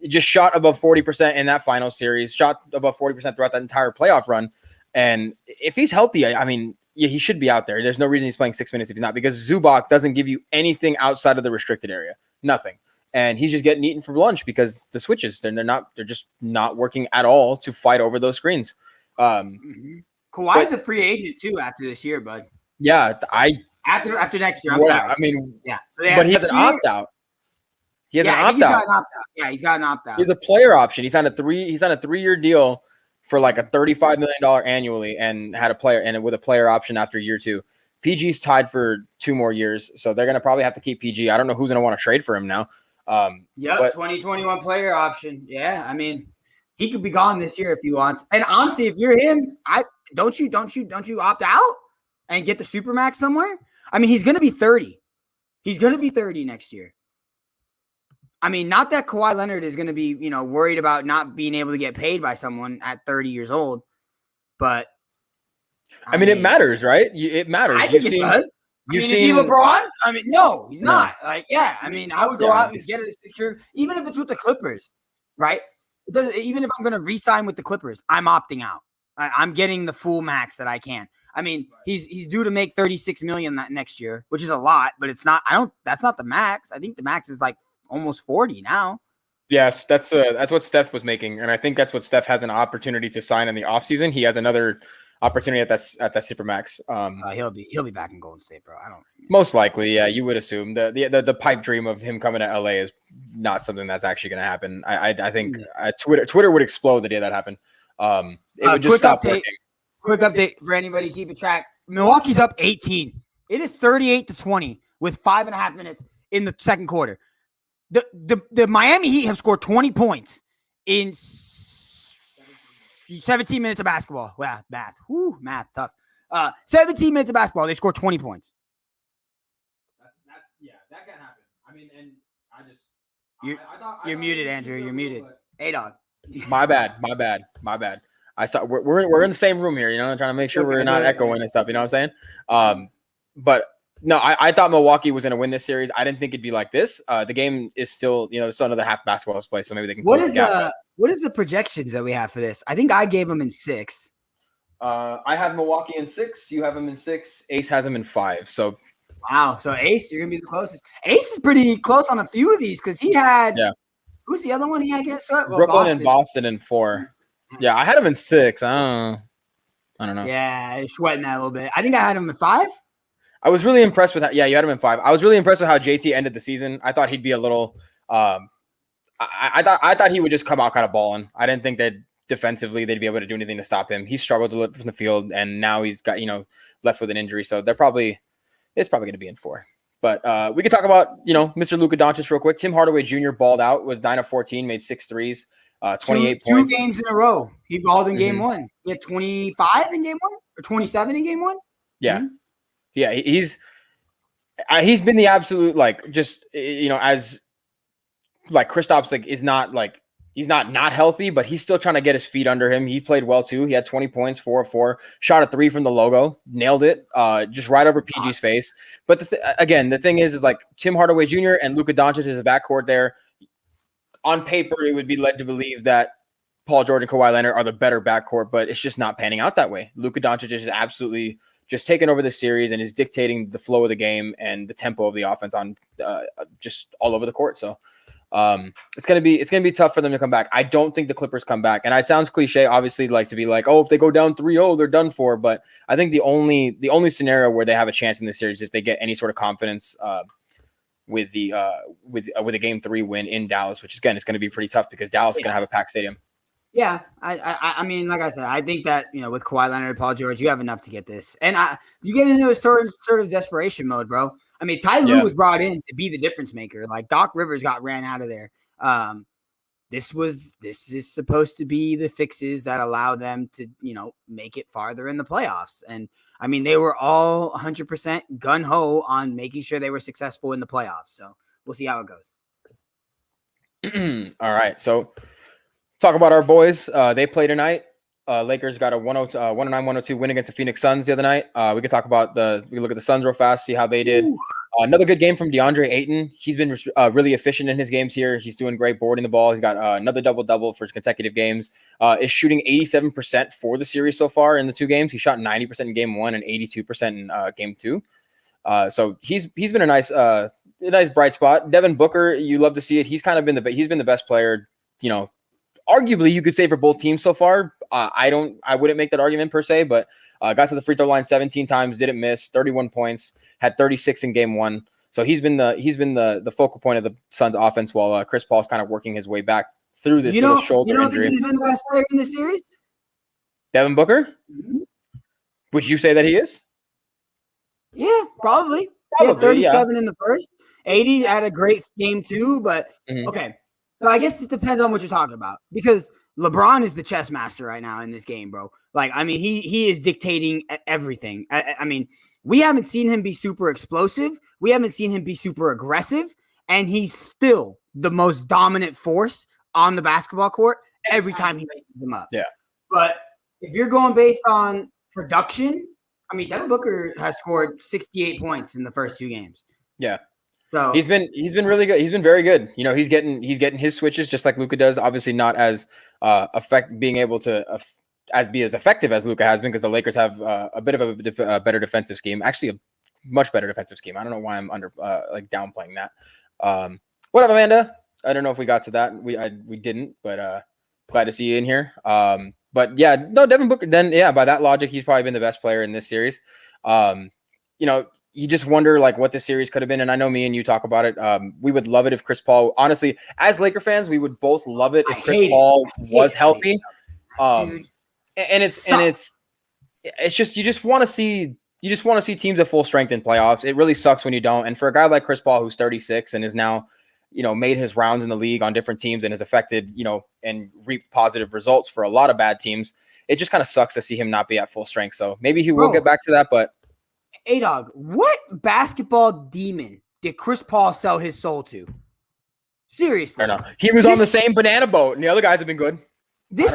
Just shot above 40% in that final series, shot above 40% throughout that entire playoff run. And if he's healthy, I mean, yeah, he should be out there. There's no reason he's playing 6 minutes if he's not, because Zubac doesn't give you anything outside of the restricted area. Nothing. And he's just getting eaten for lunch because the switches, they're just not working at all to fight over those screens. Kawhi's a free agent too after this year, bud. Yeah, after next year. I'm sorry. I mean, yeah, but he has an opt-out. He has an opt-out. Yeah, he's got an opt-out. He has a player option. He's on a 3-year deal for like a $35 million annually, and had a player with a player option after year 2. PG's tied for 2 more years, so they're gonna probably have to keep PG. I don't know who's gonna want to trade for him now. 2021 player option. Yeah, I mean, he could be gone this year if he wants. And honestly, if you're him, don't you opt out and get the supermax somewhere? I mean, he's gonna be 30. He's gonna be 30 next year. I mean, not that Kawhi Leonard is going to be, worried about not being able to get paid by someone at 30 years old, but I mean, it matters, right? It matters. I think it does. Is he LeBron? I mean, no, he's not. Like, yeah, I mean, I would go out and get a secure, even if it's with the Clippers, right? It doesn't. Even if I'm going to re-sign with the Clippers, I'm opting out. I'm getting the full max that I can. I mean, he's due to make $36 million that next year, which is a lot, but it's not. That's not the max. I think the max is like almost 40 now. Yes, that's what Steph was making, and I think that's what Steph has an opportunity to sign in the offseason. He has another opportunity at that supermax. He'll be back in Golden State, bro. I don't. Most likely, yeah, you would assume the pipe dream of him coming to LA is not something that's actually going to happen. I think Twitter would explode the day that happened. It would just stop working. Quick update for anybody keeping track. Milwaukee's up 18. It is 38-20 with 5.5 minutes in the second quarter. The Miami Heat have scored 20 points in 17 minutes of basketball. Wow, math. Math, tough. 17 minutes of basketball, they scored 20 points. That can happen. I mean, and I just you're muted, Andrew. You're muted. Hey, dog. My bad. I saw we're in the same room here, trying to make sure we're not echoing and stuff. You know what I'm saying? But no, I thought Milwaukee was going to win this series. I didn't think it'd be like this. The game is still, there's still another half basketball to play, so maybe they can. What is the projections that we have for this? I think I gave them in 6. I have Milwaukee in 6. You have them in 6. Ace has them in 5. So. Wow. So Ace, you're gonna be the closest. Ace is pretty close on a few of these because he had. Yeah. Who's the other one he had? Brooklyn Boston. And Boston in 4. Yeah, I had him in 6. I don't know. Yeah, sweating that a little bit. I think I had him in 5. I was really impressed with how. Yeah, you had him in 5. I was really impressed with how JT ended the season. I thought he'd be a little. I thought he would just come out kind of balling. I didn't think that defensively they'd be able to do anything to stop him. He struggled to lift from the field, and now he's got left with an injury. So it's probably going to be in 4. But we could talk about Mr. Luka Doncic real quick. Tim Hardaway Jr. balled out, was 9 of 14, made 6 threes, 28 points. 2 games in a row. He balled in game 1. He had 25 in game 1 or 27 in game 1. Yeah, yeah. He's been the absolute as Kristaps is not he's not healthy, but he's still trying to get his feet under him. He played well too. He had 20 points, 4 of 4, shot a 3 from the logo, nailed it, just right over PG's face. But the thing is Tim Hardaway Jr. and Luka Doncic is a backcourt there. On paper, it would be led to believe that Paul George and Kawhi Leonard are the better backcourt, but it's just not panning out that way. Luka Doncic is absolutely just taking over the series and is dictating the flow of the game and the tempo of the offense on just all over the court. So. It's gonna be tough for them to come back. I don't think the Clippers come back, and it sounds cliche, obviously, to be if they go down 3-0, they're done for. But I think the only scenario where they have a chance in this series is if they get any sort of confidence with a Game 3 win in Dallas, which again is going to be pretty tough because Dallas is going to have a packed stadium. Yeah, I mean, like I said, I think that with Kawhi Leonard and Paul George, you have enough to get this, and you get into a sort of desperation mode, bro. I mean, Ty Lue was brought in to be the difference maker. Doc Rivers got ran out of there. This is supposed to be the fixes that allow them to, make it farther in the playoffs. And I mean, they were all 100% gun ho on making sure they were successful in the playoffs. So we'll see how it goes. All right. So talk about our boys. They play tonight. Lakers got a 109-102 win against the Phoenix Suns the other night. We could talk about we look at the Suns real fast, see how they did. Another good game from DeAndre Ayton. He's been really efficient in his games here. He's doing great boarding the ball. He's got another double-double for consecutive games. Is shooting 87% for the series so far in the 2 games. He shot 90% in game 1 and 82% in game 2. So he's been a nice bright spot. Devin Booker, you love to see it. He's been the best player, arguably you could say for both teams so far. I wouldn't make that argument per se, but got to the free throw line 17 times, didn't miss, 31 points, had 36 in game 1. So he's been the focal point of the Suns offense while Chris Paul's kind of working his way back through this little shoulder injury. He's been the best player in the series? Devin Booker? Mm-hmm. Would you say that he is? Yeah, probably. He had 37 in the first. 80 had a great game too, but okay. So I guess it depends on what you're talking about because LeBron is the chess master right now in this game, bro. He is dictating everything. I mean, we haven't seen him be super explosive. We haven't seen him be super aggressive, and he's still the most dominant force on the basketball court every time he makes them up. Yeah. But if you're going based on production, I mean, Devin Booker has scored 68 points in the first 2 games. Yeah. So he's been really good. He's been very good. He's getting his switches just like Luka does. Obviously, not as being able to be as effective as Luka has been because the Lakers have a bit of a better defensive scheme. Actually, a much better defensive scheme. I don't know why I'm downplaying that. What up, Amanda? I don't know if we got to that. We didn't, but glad to see you in here. But yeah, no, Devin Booker. Then yeah, by that logic, he's probably been the best player in this series. You know, you just wonder like what this series could have been. And I know me and you talk about it. We would love it if Chris Paul. Honestly, as Laker fans, we would both love it if Chris Paul was healthy. And it's just you just want to see teams at full strength in playoffs. It really sucks when you don't. And for a guy like Chris Paul, who's 36 and is now, made his rounds in the league on different teams and has affected, and reaped positive results for a lot of bad teams, it just kind of sucks to see him not be at full strength. So maybe he will get back to that. But A-Dog, what basketball demon did Chris Paul sell his soul to? Seriously. I don't know. He was on the same banana boat, and the other guys have been good. This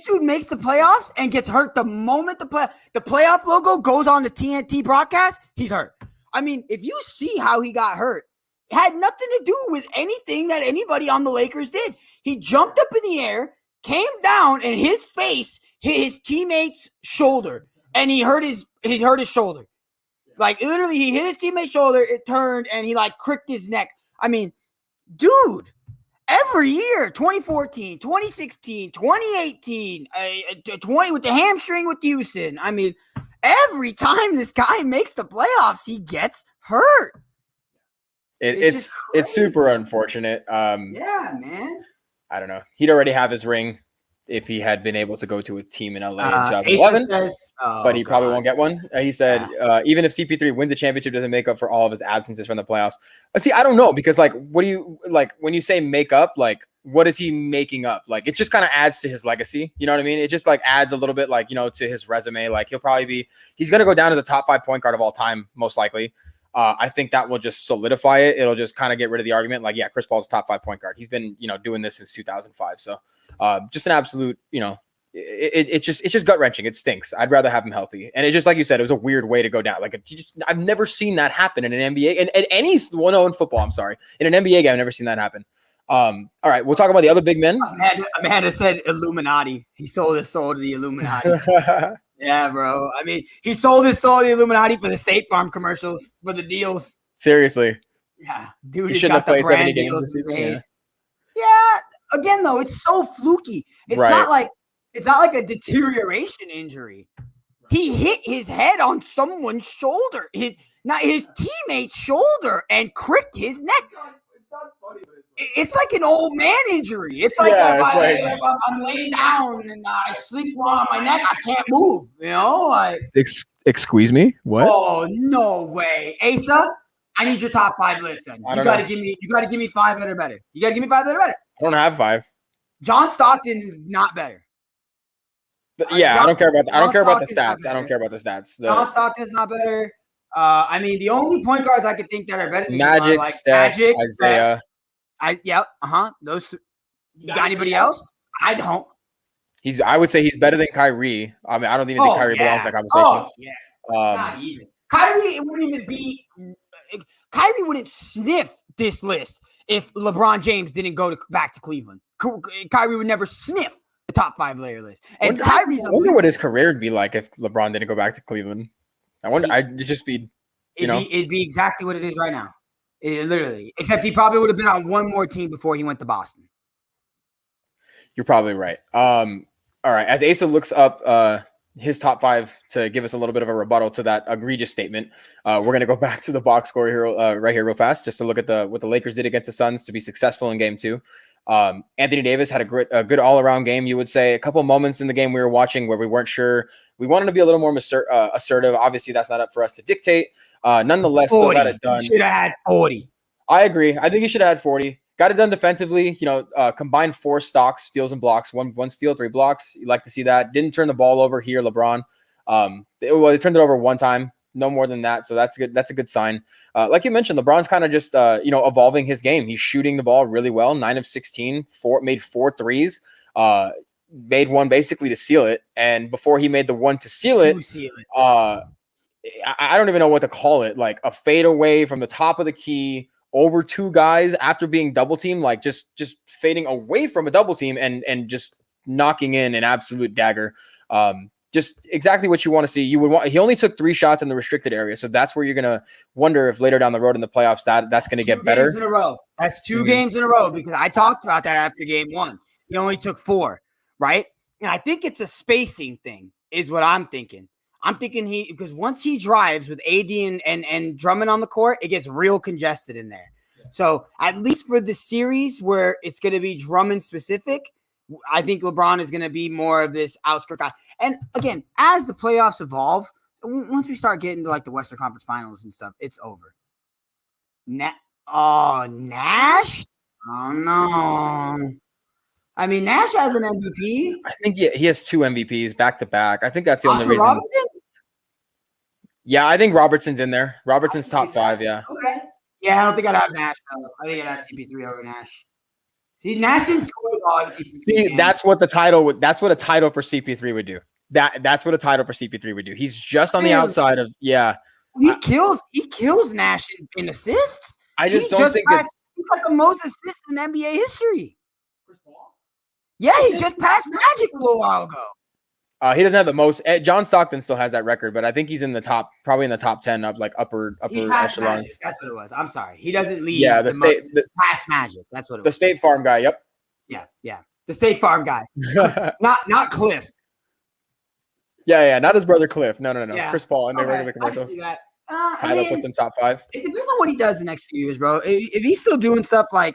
dude makes the playoffs and gets hurt the moment the playoff logo goes on the TNT broadcast. He's hurt. I mean, if you see how he got hurt, it had nothing to do with anything that anybody on the Lakers did. He jumped up in the air, came down, and his face hit his teammate's shoulder, and he hurt his shoulder. Like literally, he hit his teammate's shoulder. It turned, and he like cricked his neck. I mean, dude. Every year, 2014, 2016, 2018, 20 with the hamstring with Houston. I mean, every time this guy makes the playoffs, he gets hurt. It's super unfortunate. Yeah, man. I don't know. He'd already have his ring if he had been able to go to a team in LA in 2011, but he probably won't get one. He said, even if CP3 wins the championship, doesn't make up for all of his absences from the playoffs. See, I don't know, because like, what do you like when you say make up? Like, what is he making up? Like, it just kind of adds to his legacy. You know what I mean? It just like adds a little bit, like, to his resume. Like, he's going to go down to the top 5 point guard of all time, most likely. I think that will just solidify it. It'll just kind of get rid of the argument. Like, yeah, Chris Paul's a top 5 point guard. He's been, doing this since 2005. So, just an absolute, it's just gut wrenching. It stinks. I'd rather have him healthy. And it just, like you said, it was a weird way to go down. Like, I've never seen that happen in an NBA and any in football. I'm sorry. In an NBA game, I've never seen that happen. All right. We'll talk about the other big men. Amanda said Illuminati. He sold his soul to the Illuminati. Yeah, bro. I mean, he sold his soul to the Illuminati for the State Farm commercials, for the deals. Seriously. Yeah. Dude, he shouldn't have played 70 games this season. Yeah. Again, though, it's so fluky. It's not like a deterioration injury. He hit his head on someone's shoulder, his teammate's shoulder, and cricked his neck. It's not funny, but it's like an old man injury. It's like, I'm laying down and I sleep on my neck. I can't move. Excuse me? What? Oh, no way, Asa. I need your top 5 list. Then you got to give me 5 that are better. You got to give me 5 that are better. I don't have 5. John Stockton is not better. I don't care about the stats. I don't care about the stats. John Stockton's not better. I mean, the only point guards I could think that are better than Magic, like Steph, Isaiah. Those. You got anybody else? I don't. I would say he's better than Kyrie. I mean, I don't even think Kyrie belongs in that conversation. Not even. Kyrie wouldn't sniff this list if LeBron James didn't go back to Cleveland. Kyrie would never sniff the top 5 layer list. And I wonder what his career would be like if LeBron didn't go back to Cleveland. I wonder. It'd just be, it'd be exactly what it is right now. Literally, except he probably would have been on one more team before he went to Boston. You're probably right. All right. As Asa looks up his top 5 to give us a little bit of a rebuttal to that egregious statement, we're going to go back to the box score here, right here real fast, just to look at what the Lakers did against the Suns to be successful in game 2. Anthony Davis had a good all-around game, you would say. A couple moments in the game we were watching where we weren't sure. We wanted to be a little more assertive. Obviously, that's not up for us to dictate. Nonetheless, still got it done. Should have had 40. I agree. I think he should have had 40. Got it done defensively. Combined 4 stocks, steals and blocks. One steal, 3 blocks. You like to see that. Didn't turn the ball over here, LeBron. They turned it over one time. No more than that. So that's good. That's a good sign. Like you mentioned, LeBron's kind of just evolving his game. He's shooting the ball really well. 9 of 16. Made 4 threes. Made one basically to seal it. And before he made the one to seal it, I don't even know what to call it. Like a fade away from the top of the key over 2 guys after being double teamed, like just fading away from a double team and just knocking in an absolute dagger. just exactly what you want to see. You would want. He only took 3 shots in the restricted area, so that's where you're gonna wonder if later down the road in the playoffs that's gonna get better. 2 games in a row. That's 2 games in a row because I talked about that after game 1. He only took 4, right? And I think it's a spacing thing, is what I'm thinking. I'm thinking because once he drives with AD and Drummond on the court, it gets real congested in there. Yeah. So at least for the series where it's going to be Drummond specific, I think LeBron is going to be more of this outskirt guy. And again, as the playoffs evolve, once we start getting to like the Western Conference Finals and stuff, it's over. Nash? Oh no. I mean, Nash has an MVP. I think he has 2 MVPs back to back. I think that's the only reason. Robertson? Yeah, I think Robertson's in there. Robertson's top 5, yeah. Okay. Yeah, I don't think I'd have Nash, though. I think I'd have CP3 over Nash. See, Nash didn't score all. See, that's what a title for CP3 would do. That's what a title for CP3 would do. He's just on the outside of, yeah. He kills Nash in assists. I just don't think it's he's like the most assists in NBA history. Yeah, he just passed Magic a little while ago. He doesn't have the most. John Stockton still has that record, but I think he's in the top, probably in the top 10 of like upper echelons. Magic. That's what it was. I'm sorry, he doesn't lead. Yeah, the past Magic. That's what it was. The State Farm guy. Yep. Yeah. The State Farm guy. not Cliff. Yeah. Not his brother Cliff. No. Yeah. Chris Paul in the regular commercials. I see that. Tyler puts him top 5. It depends on what he does the next few years, bro. If he's still doing stuff like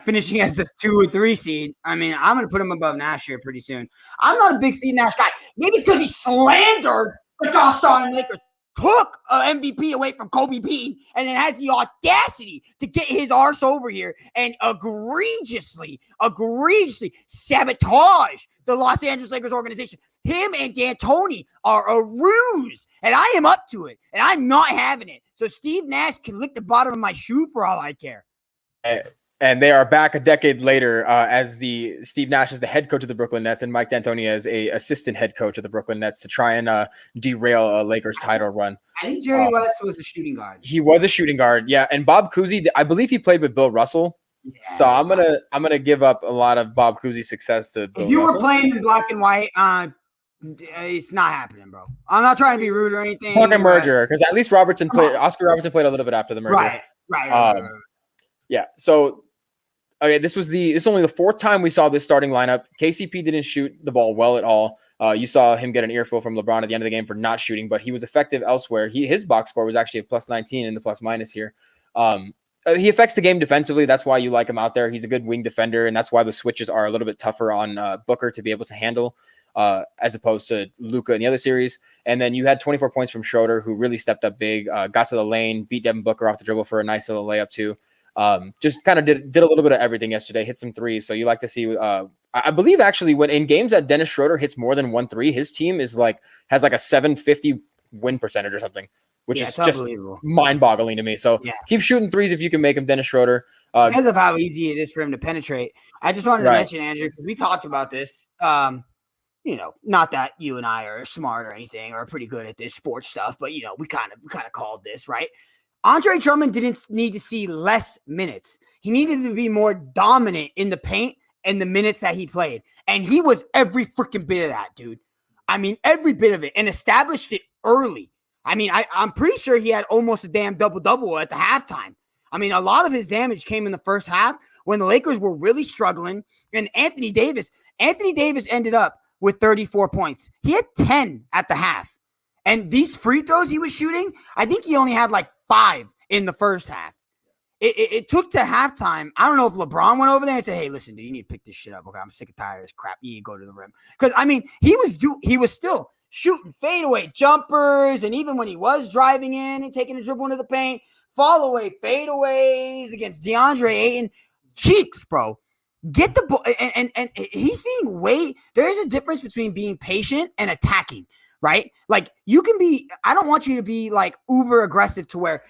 finishing as the 2 or 3 seed, I mean, I'm going to put him above Nash here pretty soon. I'm not a big seed Nash guy. Maybe it's because he slandered the Josh Star and Lakers, took an MVP away from Kobe Bean, and then has the audacity to get his arse over here and egregiously sabotage the Los Angeles Lakers organization. Him and D'Antoni are a ruse, and I am up to it, and I'm not having it. So Steve Nash can lick the bottom of my shoe for all I care. And they are back a decade later as Steve Nash is the head coach of the Brooklyn Nets and Mike D'Antoni as a assistant head coach of the Brooklyn Nets to try and derail a Lakers title run. I think Jerry West was a shooting guard. He was a shooting guard, yeah. And Bob Cousy, I believe he played with Bill Russell. Yeah. So I'm gonna give up a lot of Bob Cousy's success to Bill If you Russell. Were playing in black and white, it's not happening, bro. I'm not trying to be rude or anything. Fucking merger, because at least Oscar Robertson played a little bit after the merger. Right. Yeah. So, okay, this is only the 4th time we saw this starting lineup. KCP didn't shoot the ball well at all. You saw him get an earful from LeBron at the end of the game for not shooting, but he was effective elsewhere. His box score was actually a plus 19 in the plus minus here. He affects the game defensively. That's why you like him out there. He's a good wing defender, and that's why the switches are a little bit tougher on Booker to be able to handle as opposed to Luka in the other series. And then you had 24 points from Schroeder, who really stepped up big, got to the lane, beat Devin Booker off the dribble for a nice little layup too. Just kind of did a little bit of everything yesterday, hit some threes. So you like to see, I believe actually when in games that Dennis Schroeder hits more than 1 3, his team has like a 750 win percentage or something, which is just mind boggling to me. So keep shooting threes if you can make him, Dennis Schroeder. Because of how easy it is for him to penetrate. I just wanted to mention, Andrew, because we talked about this, not that you and I are smart or anything or pretty good at this sports stuff, but we kind of called this, right? Andre Drummond didn't need to see less minutes. He needed to be more dominant in the paint and the minutes that he played. And he was every freaking bit of that, dude. I mean, every bit of it, and established it early. I mean, I'm pretty sure he had almost a damn double-double at the halftime. I mean, a lot of his damage came in the first half when the Lakers were really struggling. And Anthony Davis ended up with 34 points. He had 10 at the half. And these free throws he was shooting, I think he only had like 5 in the first half. It took to halftime. I don't know if LeBron went over there and said, hey, listen, dude, you need to pick this shit up. Okay, I'm sick and tired of this crap. You need to go to the rim. Because, I mean, he was still shooting fadeaway jumpers. And even when he was driving in and taking a dribble into the paint, fall away fadeaways against DeAndre Ayton. Cheeks, bro. Get the ball. And he's being there's a difference between being patient and attacking. Right? Like I don't want you to be like uber aggressive to where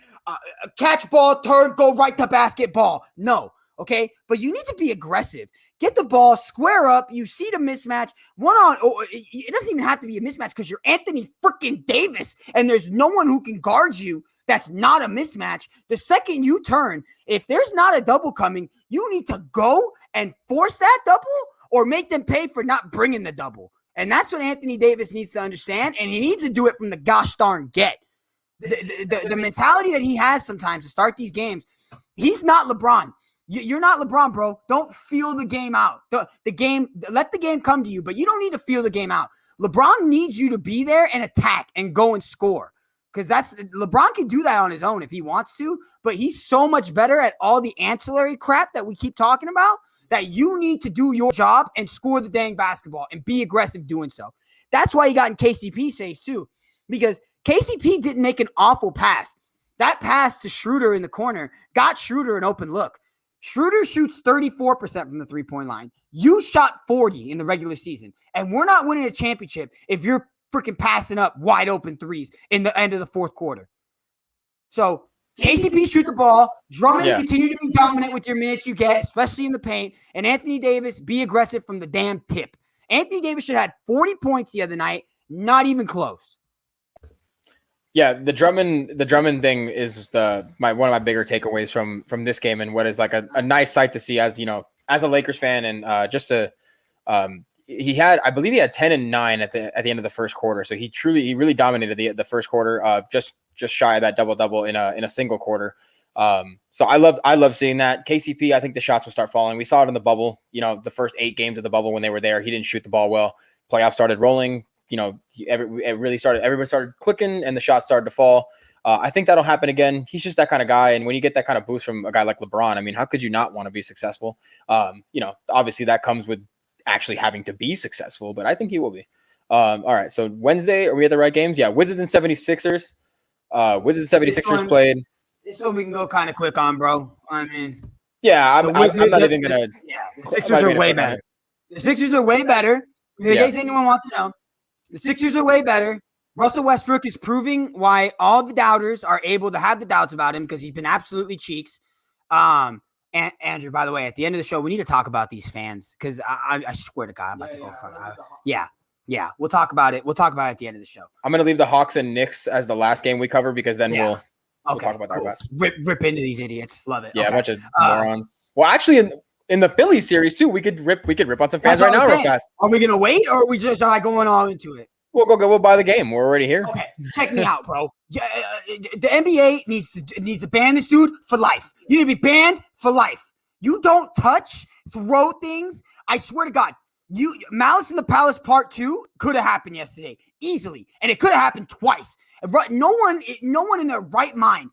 catch ball, turn, go right to basketball. No. Okay. But you need to be aggressive. Get the ball, square up. You see the mismatch it doesn't even have to be a mismatch because you're Anthony freaking Davis and there's no one who can guard you. That's not a mismatch. The second you turn, if there's not a double coming, you need to go and force that double or make them pay for not bringing the double. And that's what Anthony Davis needs to understand, and he needs to do it from the gosh darn get. The mentality that he has sometimes to start these games, he's not LeBron. You're not LeBron, bro. Don't feel the game out. The game, let the game come to you, but you don't need to feel the game out. LeBron needs you to be there and attack and go and score. Because LeBron can do that on his own if he wants to, but he's so much better at all the ancillary crap that we keep talking about that you need to do your job and score the dang basketball and be aggressive doing so. That's why he got in KCP's face too, because KCP didn't make an awful pass. That pass to Schroeder in the corner got Schroeder an open look. Schroeder shoots 34% from the three-point line. You shot 40 in the regular season, and we're not winning a championship if you're freaking passing up wide open threes in the end of the fourth quarter. So KCP shoot the ball. Drummond continue to be dominant with your minutes you get, especially in the paint. And Anthony Davis, be aggressive from the damn tip. Anthony Davis should have had 40 points the other night. Not even close. Yeah, the Drummond thing is one of my bigger takeaways from this game, and what is like a nice sight to see as a Lakers fan, and I believe he had 10 and 9 at the end of the first quarter. So he really dominated the first quarter, just shy of that double in a single quarter. So I love seeing that. KCP, I think the shots will start falling. We saw it in the bubble. The first 8 games of the bubble when they were there, he didn't shoot the ball well. Playoffs started rolling. Everybody started clicking and the shots started to fall. I think that'll happen again. He's just that kind of guy. And when you get that kind of boost from a guy like LeBron, I mean, how could you not want to be successful? Obviously that comes with actually having to be successful, but I think he will be. All right. So Wednesday, are we at the right games? Yeah. Wizards and 76ers. Wizards and 76ers played. This one we can go kind of quick on, bro. I mean, yeah, I'm not even going to. Yeah, the Sixers are way better. The Sixers are way better. In case anyone wants to know, the Sixers are way better. Russell Westbrook is proving why all the doubters are able to have the doubts about him because he's been absolutely cheeks. And Andrew, by the way, at the end of the show, we need to talk about these fans because I swear to God, I'm about to go for it. Yeah. We'll talk about it. We'll talk about it at the end of the show. I'm going to leave the Hawks and Knicks as the last game we cover because then we'll talk about that rest. Rip into these idiots. Love it. Yeah, a bunch of morons. Well, actually, in the Phillies series too, we could rip on some fans right now real fast. Are we gonna wait, or are we just going all into it? We'll buy the game. We're already here. Okay, check me out, bro. The NBA needs to ban this dude for life. You need to be banned for life. You don't touch, throw things. I swear to God, Malice in the Palace Part 2 could have happened yesterday easily, and it could have happened twice. No one in their right mind.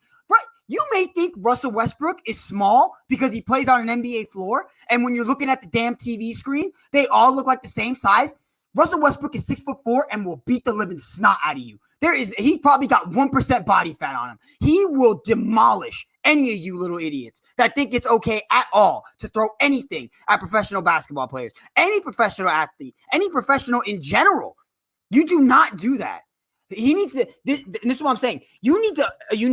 You may think Russell Westbrook is small because he plays on an NBA floor, and when you're looking at the damn TV screen, they all look like the same size. Russell Westbrook is 6'4" and will beat the living snot out of you. He's probably got 1% body fat on him. He will demolish any of you little idiots that think it's okay at all to throw anything at professional basketball players, any professional athlete, any professional in general. You do not do that. He needs to. This is what I'm saying. You need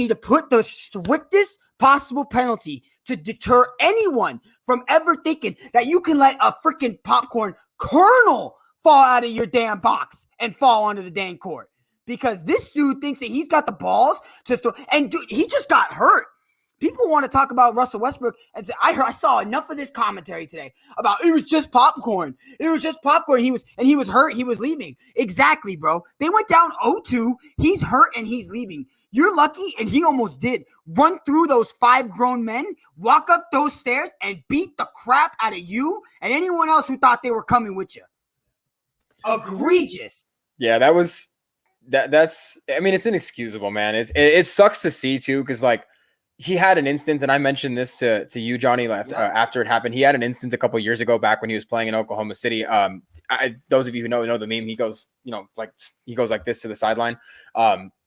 to put the strictest possible penalty to deter anyone from ever thinking that you can let a freaking popcorn kernel fall out of your damn box and fall onto the dang court. Because this dude thinks that he's got the balls to throw. And dude, he just got hurt. People want to talk about Russell Westbrook and say, I saw enough of this commentary today about it was just popcorn. It was just popcorn. He was hurt. He was leaving. Exactly, bro. They went down 0-2. He's hurt and he's leaving. You're lucky, and he almost did run through those 5 grown men, walk up those stairs, and beat the crap out of you and anyone else who thought they were coming with you. Egregious. Yeah, that's. I mean, it's inexcusable, man. It sucks to see too, because like. He had an instance, and I mentioned this to you, Johnny, after it happened. He had an instance a couple of years ago back when he was playing in Oklahoma City. Those of you who know the meme. He goes, like this to the sideline.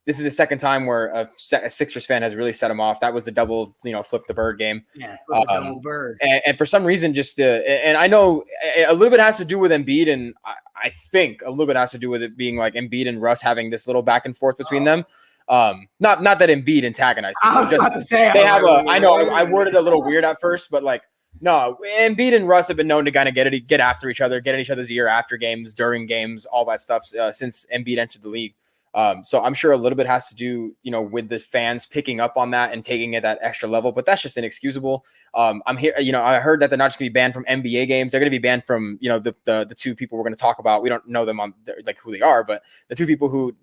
This is the second time where a Sixers fan has really set him off. That was the double, flip the bird game. Yeah, double bird. And for some reason, and I know a little bit has to do with Embiid, and I think a little bit has to do with it being like Embiid and Russ having this little back and forth between them. Not that Embiid antagonized. I was about to say they have I know I worded it a little weird at first, but like no, Embiid and Russ have been known to kind of get after each other, get in each other's ear after games, during games, all that stuff since Embiid entered the league. So I'm sure a little bit has to do, with the fans picking up on that and taking it that extra level, but that's just inexcusable. I'm here, I heard that they're not just going to be banned from NBA games. They're going to be banned from, the two people we're going to talk about. We don't know them on like who they are, but the two people who,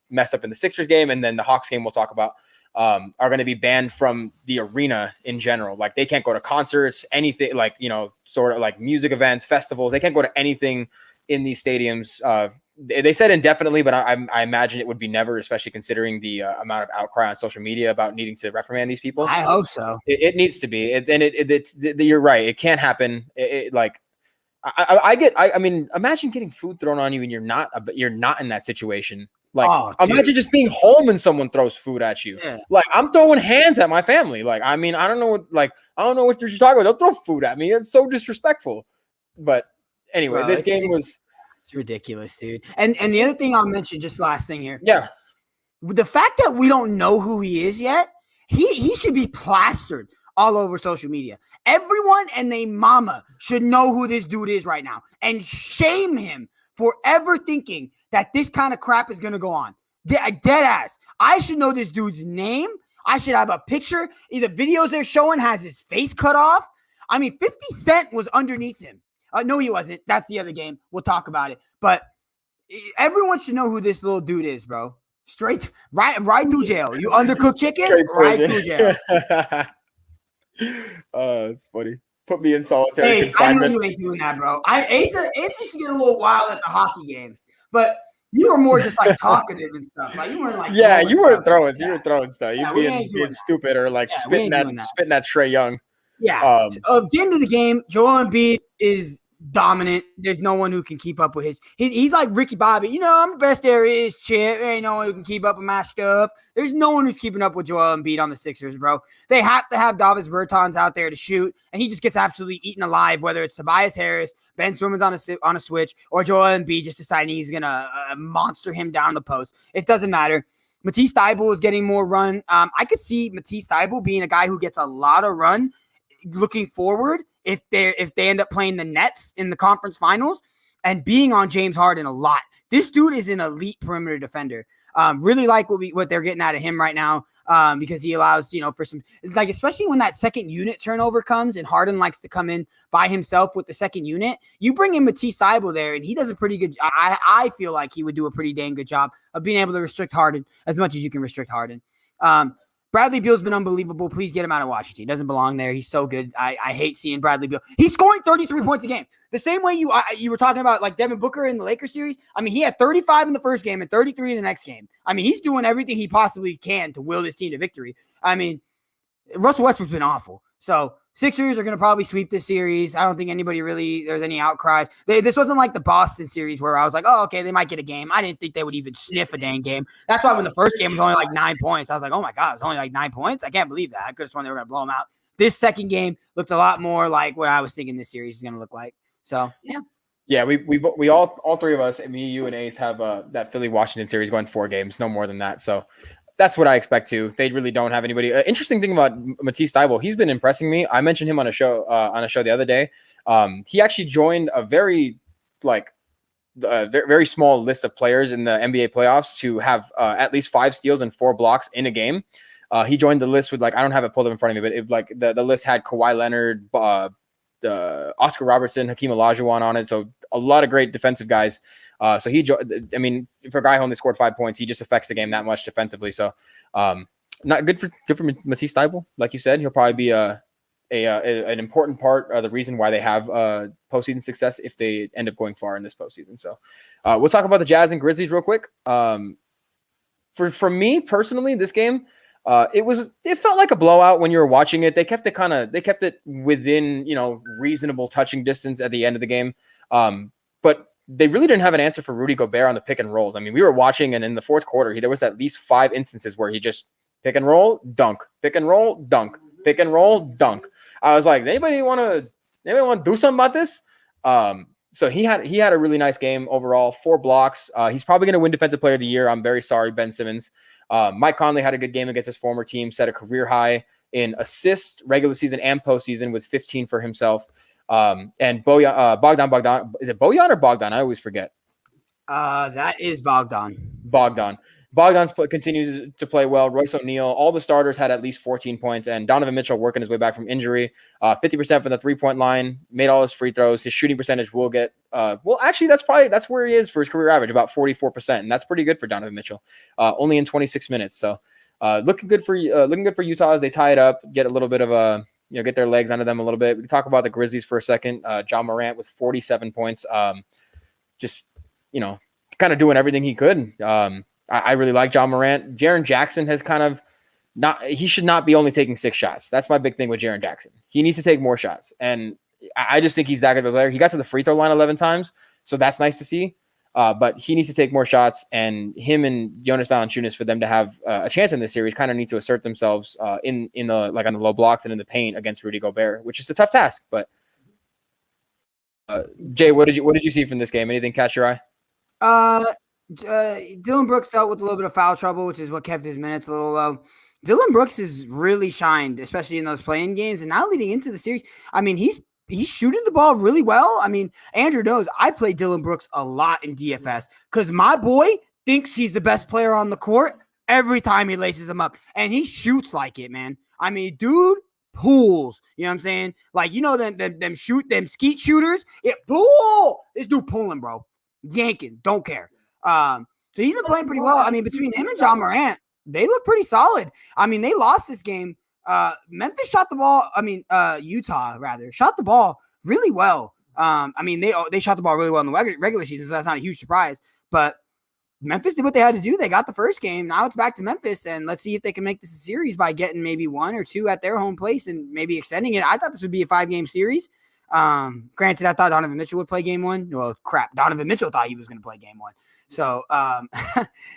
messed up in the Sixers game and then the Hawks game we'll talk about, are going to be banned from the arena in general. Like they can't go to concerts, anything like, sort of like music events, festivals. They can't go to anything in these stadiums. They said indefinitely, but I imagine it would be never, especially considering the amount of outcry on social media about needing to reprimand these people. I hope so. It needs to be. You're right. It can't happen. I mean, imagine getting food thrown on you and you're not in that situation. Like, imagine just being home and someone throws food at you. Yeah. Like, I'm throwing hands at my family. Like, I mean, I don't know what you're talking about. Don't throw food at me. It's so disrespectful. But anyway, this game was. It's ridiculous, dude. And the other thing I'll mention, just last thing here. Yeah. The fact that we don't know who he is yet, he should be plastered all over social media. Everyone and their mama should know who this dude is right now and shame him for ever thinking that this kind of crap is going to go on. Dead ass. I should know this dude's name. I should have a picture. The videos they're showing has his face cut off. I mean, 50 Cent was underneath him. No, he wasn't. That's the other game. We'll talk about it. But everyone should know who this little dude is, bro. Straight right through jail. You undercooked chicken, right through jail. Oh, it's funny. Put me in solitary confinement. I know you ain't doing that, bro. Ace used to get a little wild at the hockey games, but you were more just like talkative and stuff. Like you weren't like you were throwing stuff. You being stupid or like spitting that Trae Young. Yeah. Getting to the game, Joel Embiid is dominant. There's no one who can keep up with he's like Ricky Bobby. I'm the best there is, Chip. There ain't no one who can keep up with my stuff. There's no one who's keeping up with Joel Embiid on the Sixers, bro. They have to have Davis Bertans out there to shoot, and he just gets absolutely eaten alive, whether it's Tobias Harris, Ben Simmons on a switch, or Joel Embiid just deciding he's going to monster him down the post. It doesn't matter. Matisse Thybulle is getting more run. I could see Matisse Thybulle being a guy who gets a lot of run looking forward if they end up playing the Nets in the conference finals and being on James Harden a lot. This dude is an elite perimeter defender. Really like what they're getting out of him right now because he allows, for some, like, especially when that second unit turnover comes and Harden likes to come in by himself with the second unit. You bring in Matisse Thybulle there and he does a pretty good job. I feel like he would do a pretty dang good job of being able to restrict Harden as much as you can restrict Harden. Bradley Beal's been unbelievable. Please get him out of Washington. He doesn't belong there. He's so good. I hate seeing Bradley Beal. He's scoring 33 points a game. The same way you were talking about like Devin Booker in the Lakers series. I mean, he had 35 in the first game and 33 in the next game. I mean, he's doing everything he possibly can to will this team to victory. I mean, Russell Westbrook's been awful. So Sixers are going to probably sweep this series. I don't think there's any outcries. This wasn't like the Boston series where I was like, oh, okay, they might get a game. I didn't think they would even sniff a dang game. That's why when the first game was only like 9 points, I was like, oh my God, it's only like 9 points. I can't believe that. I could have sworn they were going to blow them out. This second game looked a lot more like what I was thinking this series is going to look like. So, yeah. Yeah, we all three of us, me, you, and Ace have that Philly-Washington series going 4 games, no more than that. So that's what I expect too. They really don't have anybody. Interesting thing about Matisse Thybulle, he's been impressing me. I mentioned him on a show the other day. He actually joined a very very small list of players in the NBA playoffs to have at least 5 steals and 4 blocks in a game. He joined the list with I don't have it pulled up in front of me, but the list had Kawhi Leonard, Oscar Robertson, Hakeem Olajuwon on it. So a lot of great defensive guys. So I mean, for a guy who only scored 5 points, he just affects the game that much defensively. So, not good for Matisse Thybulle. Like you said, he'll probably be an important part of the reason why they have postseason success if they end up going far in this postseason. So, we'll talk about the Jazz and Grizzlies real quick. For me personally, this game, it felt like a blowout when you were watching it. They kept it within, reasonable touching distance at the end of the game. But they really didn't have an answer for Rudy Gobert on the pick and rolls. I mean, we were watching, and in the fourth quarter, there was at least 5 instances where he just pick and roll, dunk, pick and roll, dunk, pick and roll, dunk. I was like, anybody want to do something about this? So he had a really nice game overall, 4 blocks. He's probably going to win Defensive Player of the Year. I'm very sorry, Ben Simmons. Mike Conley had a good game against his former team, set a career high in assists, regular season and postseason, with 15 for himself. And Bogdan, is it Bojan or Bogdan? I always forget. That is Bogdan. Bogdan continues to play well. Royce O'Neal, all the starters had at least 14 points, and Donovan Mitchell working his way back from injury. 50% from the 3-point line, made all his free throws. His shooting percentage will get actually that's where he is for his career average, about 44%, and that's pretty good for Donovan Mitchell. Only in 26 minutes, so looking good for Utah as they tie it up, get a little bit of a get their legs under them a little bit. We can talk about the Grizzlies for a second. Ja Morant with 47 points, just kind of doing everything he could. I really like Ja Morant. Jaren Jackson has kind of he should not be only taking 6 shots. That's my big thing with Jaren Jackson. He needs to take more shots. And I just think he's that good of a player. He got to the free throw line 11 times, so that's nice to see. But he needs to take more shots, and him and Jonas Valanciunas, for them to have a chance in this series, kind of need to assert themselves in the on the low blocks and in the paint against Rudy Gobert, which is a tough task. But Jay, what did you see from this game? Anything catch your eye? Dylan Brooks dealt with a little bit of foul trouble, which is what kept his minutes a little low. Dylan Brooks has really shined, especially in those playing games, and now leading into the series. I mean, he's shooting the ball really well. I mean, Andrew knows I play Dylan Brooks a lot in DFS because my boy thinks he's the best player on the court every time he laces him up, and he shoots like it, man. I mean, dude pulls. You know what I'm saying? Like, them skeet shooters. This dude pulling, bro. Yanking. Don't care. So he's been playing pretty well. I mean, between him and Ja Morant, they look pretty solid. I mean, they lost this game. Memphis shot the ball. Utah rather shot the ball really well. I mean, they shot the ball really well in the regular season, so that's not a huge surprise. But Memphis did what they had to do. They got the first game. Now it's back to Memphis, and let's see if they can make this a series by getting maybe 1 or 2 at their home place and maybe extending it. I thought this would be a 5-game series. Granted, I thought Donovan Mitchell would play game 1. Well, crap. Donovan Mitchell thought he was going to play game 1. So,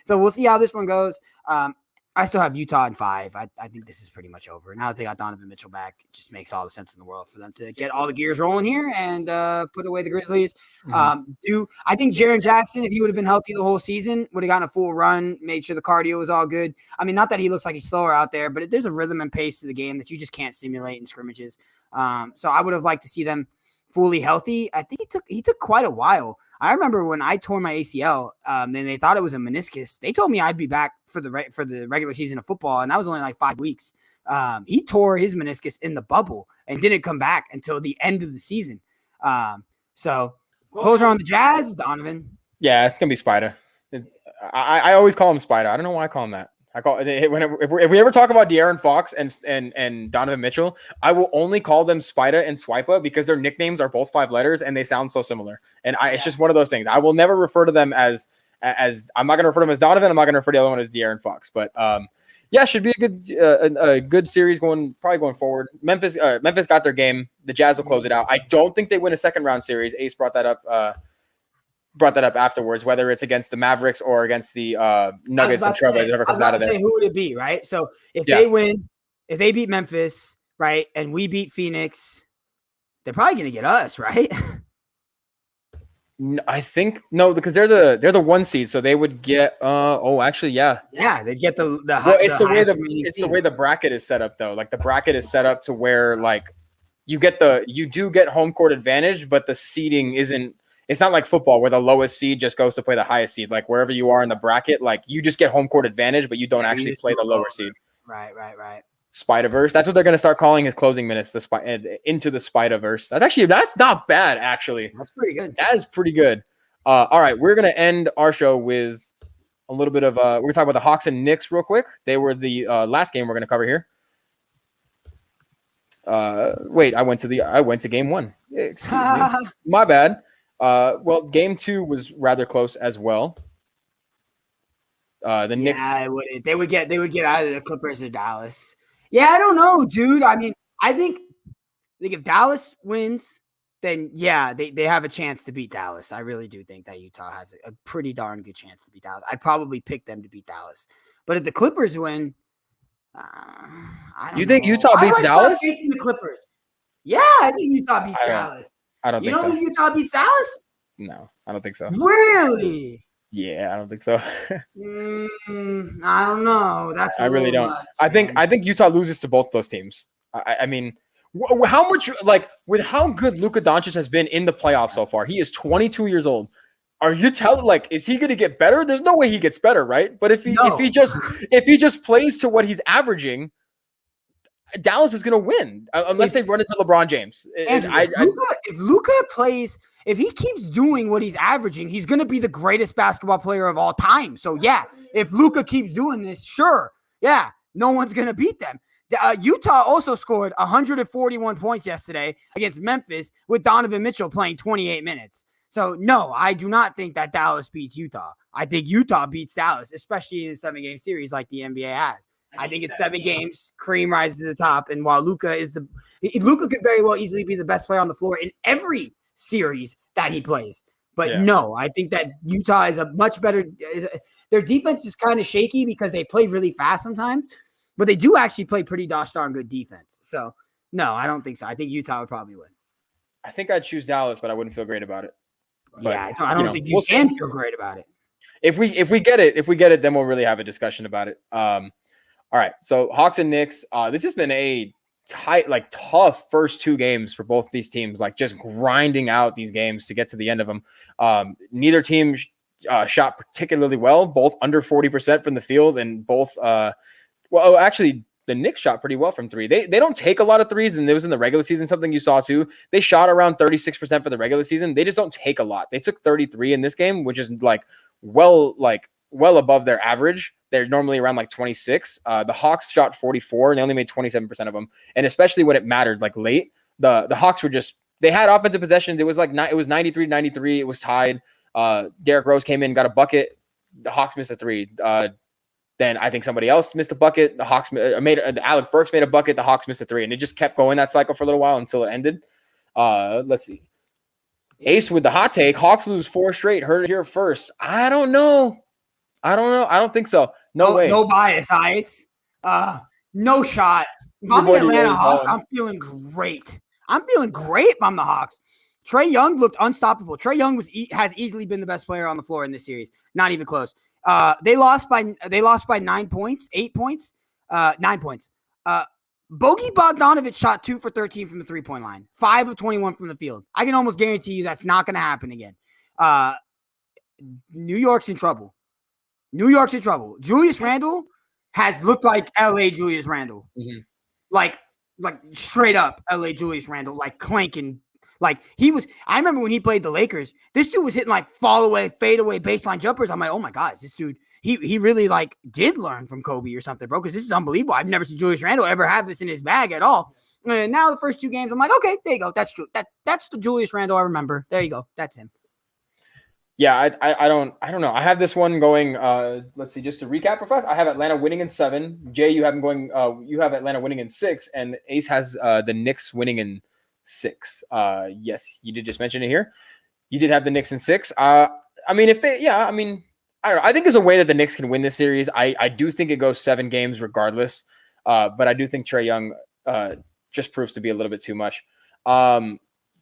so we'll see how this one goes. I still have Utah in 5. I think this is pretty much over. Now that they got Donovan Mitchell back, it just makes all the sense in the world for them to get all the gears rolling here and put away the Grizzlies. I think Jaren Jackson, if he would have been healthy the whole season, would have gotten a full run, made sure the cardio was all good. I mean, not that he looks like he's slower out there, but there's a rhythm and pace to the game that you just can't simulate in scrimmages. So I would have liked to see them fully healthy. I think he took quite a while. I remember when I tore my ACL, and they thought it was a meniscus. They told me I'd be back for the regular season of football, and that was only like 5 weeks. He tore his meniscus in the bubble and didn't come back until the end of the season. So closure on the Jazz is Donovan. Yeah, it's gonna be Spider. I always call him Spider. I don't know why I call him that. If we ever talk about De'Aaron Fox and Donovan Mitchell, I will only call them Spida and Swipa because their nicknames are both 5 letters and they sound so similar. And it's just one of those things. I will never refer to them as I'm not going to refer to them as Donovan. I'm not going to refer to the other one as De'Aaron Fox. But should be a good series going forward. Memphis got their game. The Jazz will close it out. I don't think they win a second round series. Ace brought that up afterwards, whether it's against the Mavericks or against the Nuggets and Trailblazers, whoever comes out of there. Who would it be, right? So if they win, if they beat Memphis, right, and we beat Phoenix, they're probably going to get us, right? I think no, because they're the 1 seed, so they would get. Yeah, they'd get the. It's the way the bracket is set up, though. Like the bracket is set up to where like you do get home court advantage, but the seeding isn't. It's not like football where the lowest seed just goes to play the highest seed. Like wherever you are in the bracket, like you just get home court advantage, but you don't actually play the lower seed. Right. Spider-Verse. That's what they're going to start calling his closing minutes. Into the Spider-Verse. That's not bad actually. That's pretty good. That is pretty good. All right, we're going to end our show with a little bit of we're going to talk about the Hawks and Knicks real quick. They were the last game we're going to cover here. I went to game 1. Excuse me. My bad. Well, game 2 was rather close as well. The Knicks. They would get either the Clippers or Dallas. Yeah, I don't know, dude. I mean, I think if Dallas wins, then yeah, they have a chance to beat Dallas. I really do think that Utah has a pretty darn good chance to beat Dallas. I'd probably pick them to beat Dallas. But if the Clippers win, I don't know. Think Utah beats Dallas? The Clippers. Yeah, I think Utah beats Dallas. I don't think so. You don't think Utah beats Dallas? No, I don't think so. Really? Yeah, I don't think so. I don't know. I really don't. Much, I think Utah loses to both those teams. I mean, how much with how good Luka Doncic has been in the playoffs so far? He is 22 years old. Are you telling like is he going to get better? There's no way he gets better, right? But if he just plays to what he's averaging, Dallas is going to win unless they run into LeBron James. Andrew, if Luka plays, if he keeps doing what he's averaging, he's going to be the greatest basketball player of all time. So yeah, if Luka keeps doing this, sure, yeah, no one's going to beat them. Utah also scored 141 points yesterday against Memphis with Donovan Mitchell playing 28 minutes. So no, I do not think that Dallas beats Utah. I think Utah beats Dallas, especially in a 7-game series like the NBA has. I think it's 7 games. Kareem rises to the top, and while Luka could very well easily be the best player on the floor in every series that he plays. But no, I think that Utah is a much better. Their defense is kind of shaky because they play really fast sometimes, but they do actually play pretty darn good defense. So no, I don't think so. I think Utah would probably win. I think I'd choose Dallas, but I wouldn't feel great about it. But, yeah, I don't think you can feel great about it. If we get it, then we'll really have a discussion about it. All right, so Hawks and Knicks. This has been a tight, like tough first 2 games for both these teams. Like just grinding out these games to get to the end of them. Neither team shot particularly well. Both under 40% from the field, and both. Actually, the Knicks shot pretty well from 3. They don't take a lot of threes, and it was in the regular season. Something you saw too. They shot around 36% for the regular season. They just don't take a lot. They took 33 in this game, which is well above their average. They're normally around 26. The Hawks shot 44 and they only made 27% of them. And especially when it mattered, late, the Hawks were they had offensive possessions. It was it was 93-93. It was tied. Derrick Rose came in, got a bucket. The Hawks missed a 3. Then I think somebody else missed a bucket. The Hawks Alec Burks made a bucket. The Hawks missed a 3, and it just kept going that cycle for a little while until it ended. Let's see. Ace with the hot take. Hawks lose 4 straight. Heard it here first. I don't know. I don't think so. No way. No bias, Ice. No shot. If I'm the Atlanta Hawks, I'm feeling great. I'm the Hawks. Trae Young looked unstoppable. Trae Young has easily been the best player on the floor in this series. Not even close. They lost by 9 points, 8 points, 9 points. Bogey Bogdanovic shot 2 for 13 from the 3-point line, 5 of 21 from the field. I can almost guarantee you that's not going to happen again. New York's in trouble. Julius Randle has looked like LA Julius Randle. Mm-hmm. Like straight up LA Julius Randle, clanking. I remember when he played the Lakers, this dude was hitting fall away, fade away baseline jumpers. I'm like, oh my God, this dude, he really did learn from Kobe or something, bro. Cause this is unbelievable. I've never seen Julius Randle ever have this in his bag at all. And now the first 2 games, I'm like, okay, there you go. That's true. That's the Julius Randle I remember. There you go. That's him. Yeah, I don't know. I have this one going. Let's see. Just to recap for fast, I have Atlanta winning in 7. Jay, you have them going. You have Atlanta winning in 6, and Ace has the Knicks winning in 6. Yes, you did just mention it here. You did have the Knicks in 6. I mean, I don't know. I think there's a way that the Knicks can win this series. I do think it goes 7 games regardless. But I do think Trae Young just proves to be a little bit too much.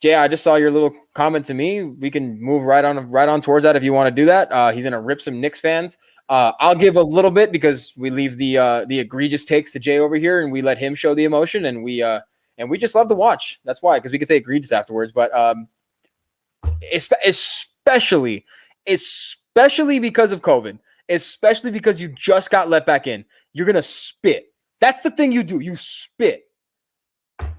Jay, I just saw your little comment to me. We can move right on towards that if you want to do that. He's gonna rip some Knicks fans. I'll give a little bit because we leave the egregious takes to Jay over here and we let him show the emotion, and we just love to watch. That's why, because we could say egregious afterwards. But especially because of COVID, especially because you just got let back in, you're gonna spit. That's the thing you do. You spit.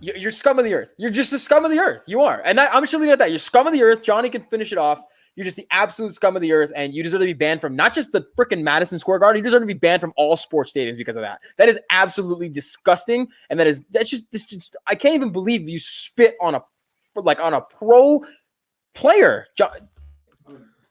You're scum of the earth. You're just the scum of the earth. You are. And I'm just leaving it at that. You're scum of the earth. Johnny can finish it off. You're just the absolute scum of the earth. And you deserve to be banned from not just the freaking Madison Square Garden. You deserve to be banned from all sports stadiums because of that. That is absolutely disgusting. And that's just I can't even believe you spit on a pro player.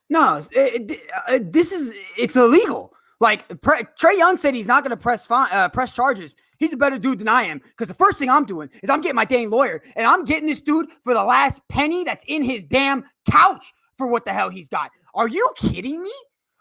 No, it's illegal. Trae Young said he's not going to press charges. He's a better dude than I am, because the first thing I'm doing is I'm getting my dang lawyer, and I'm getting this dude for the last penny that's in his damn couch for what the hell he's got. Are you kidding me?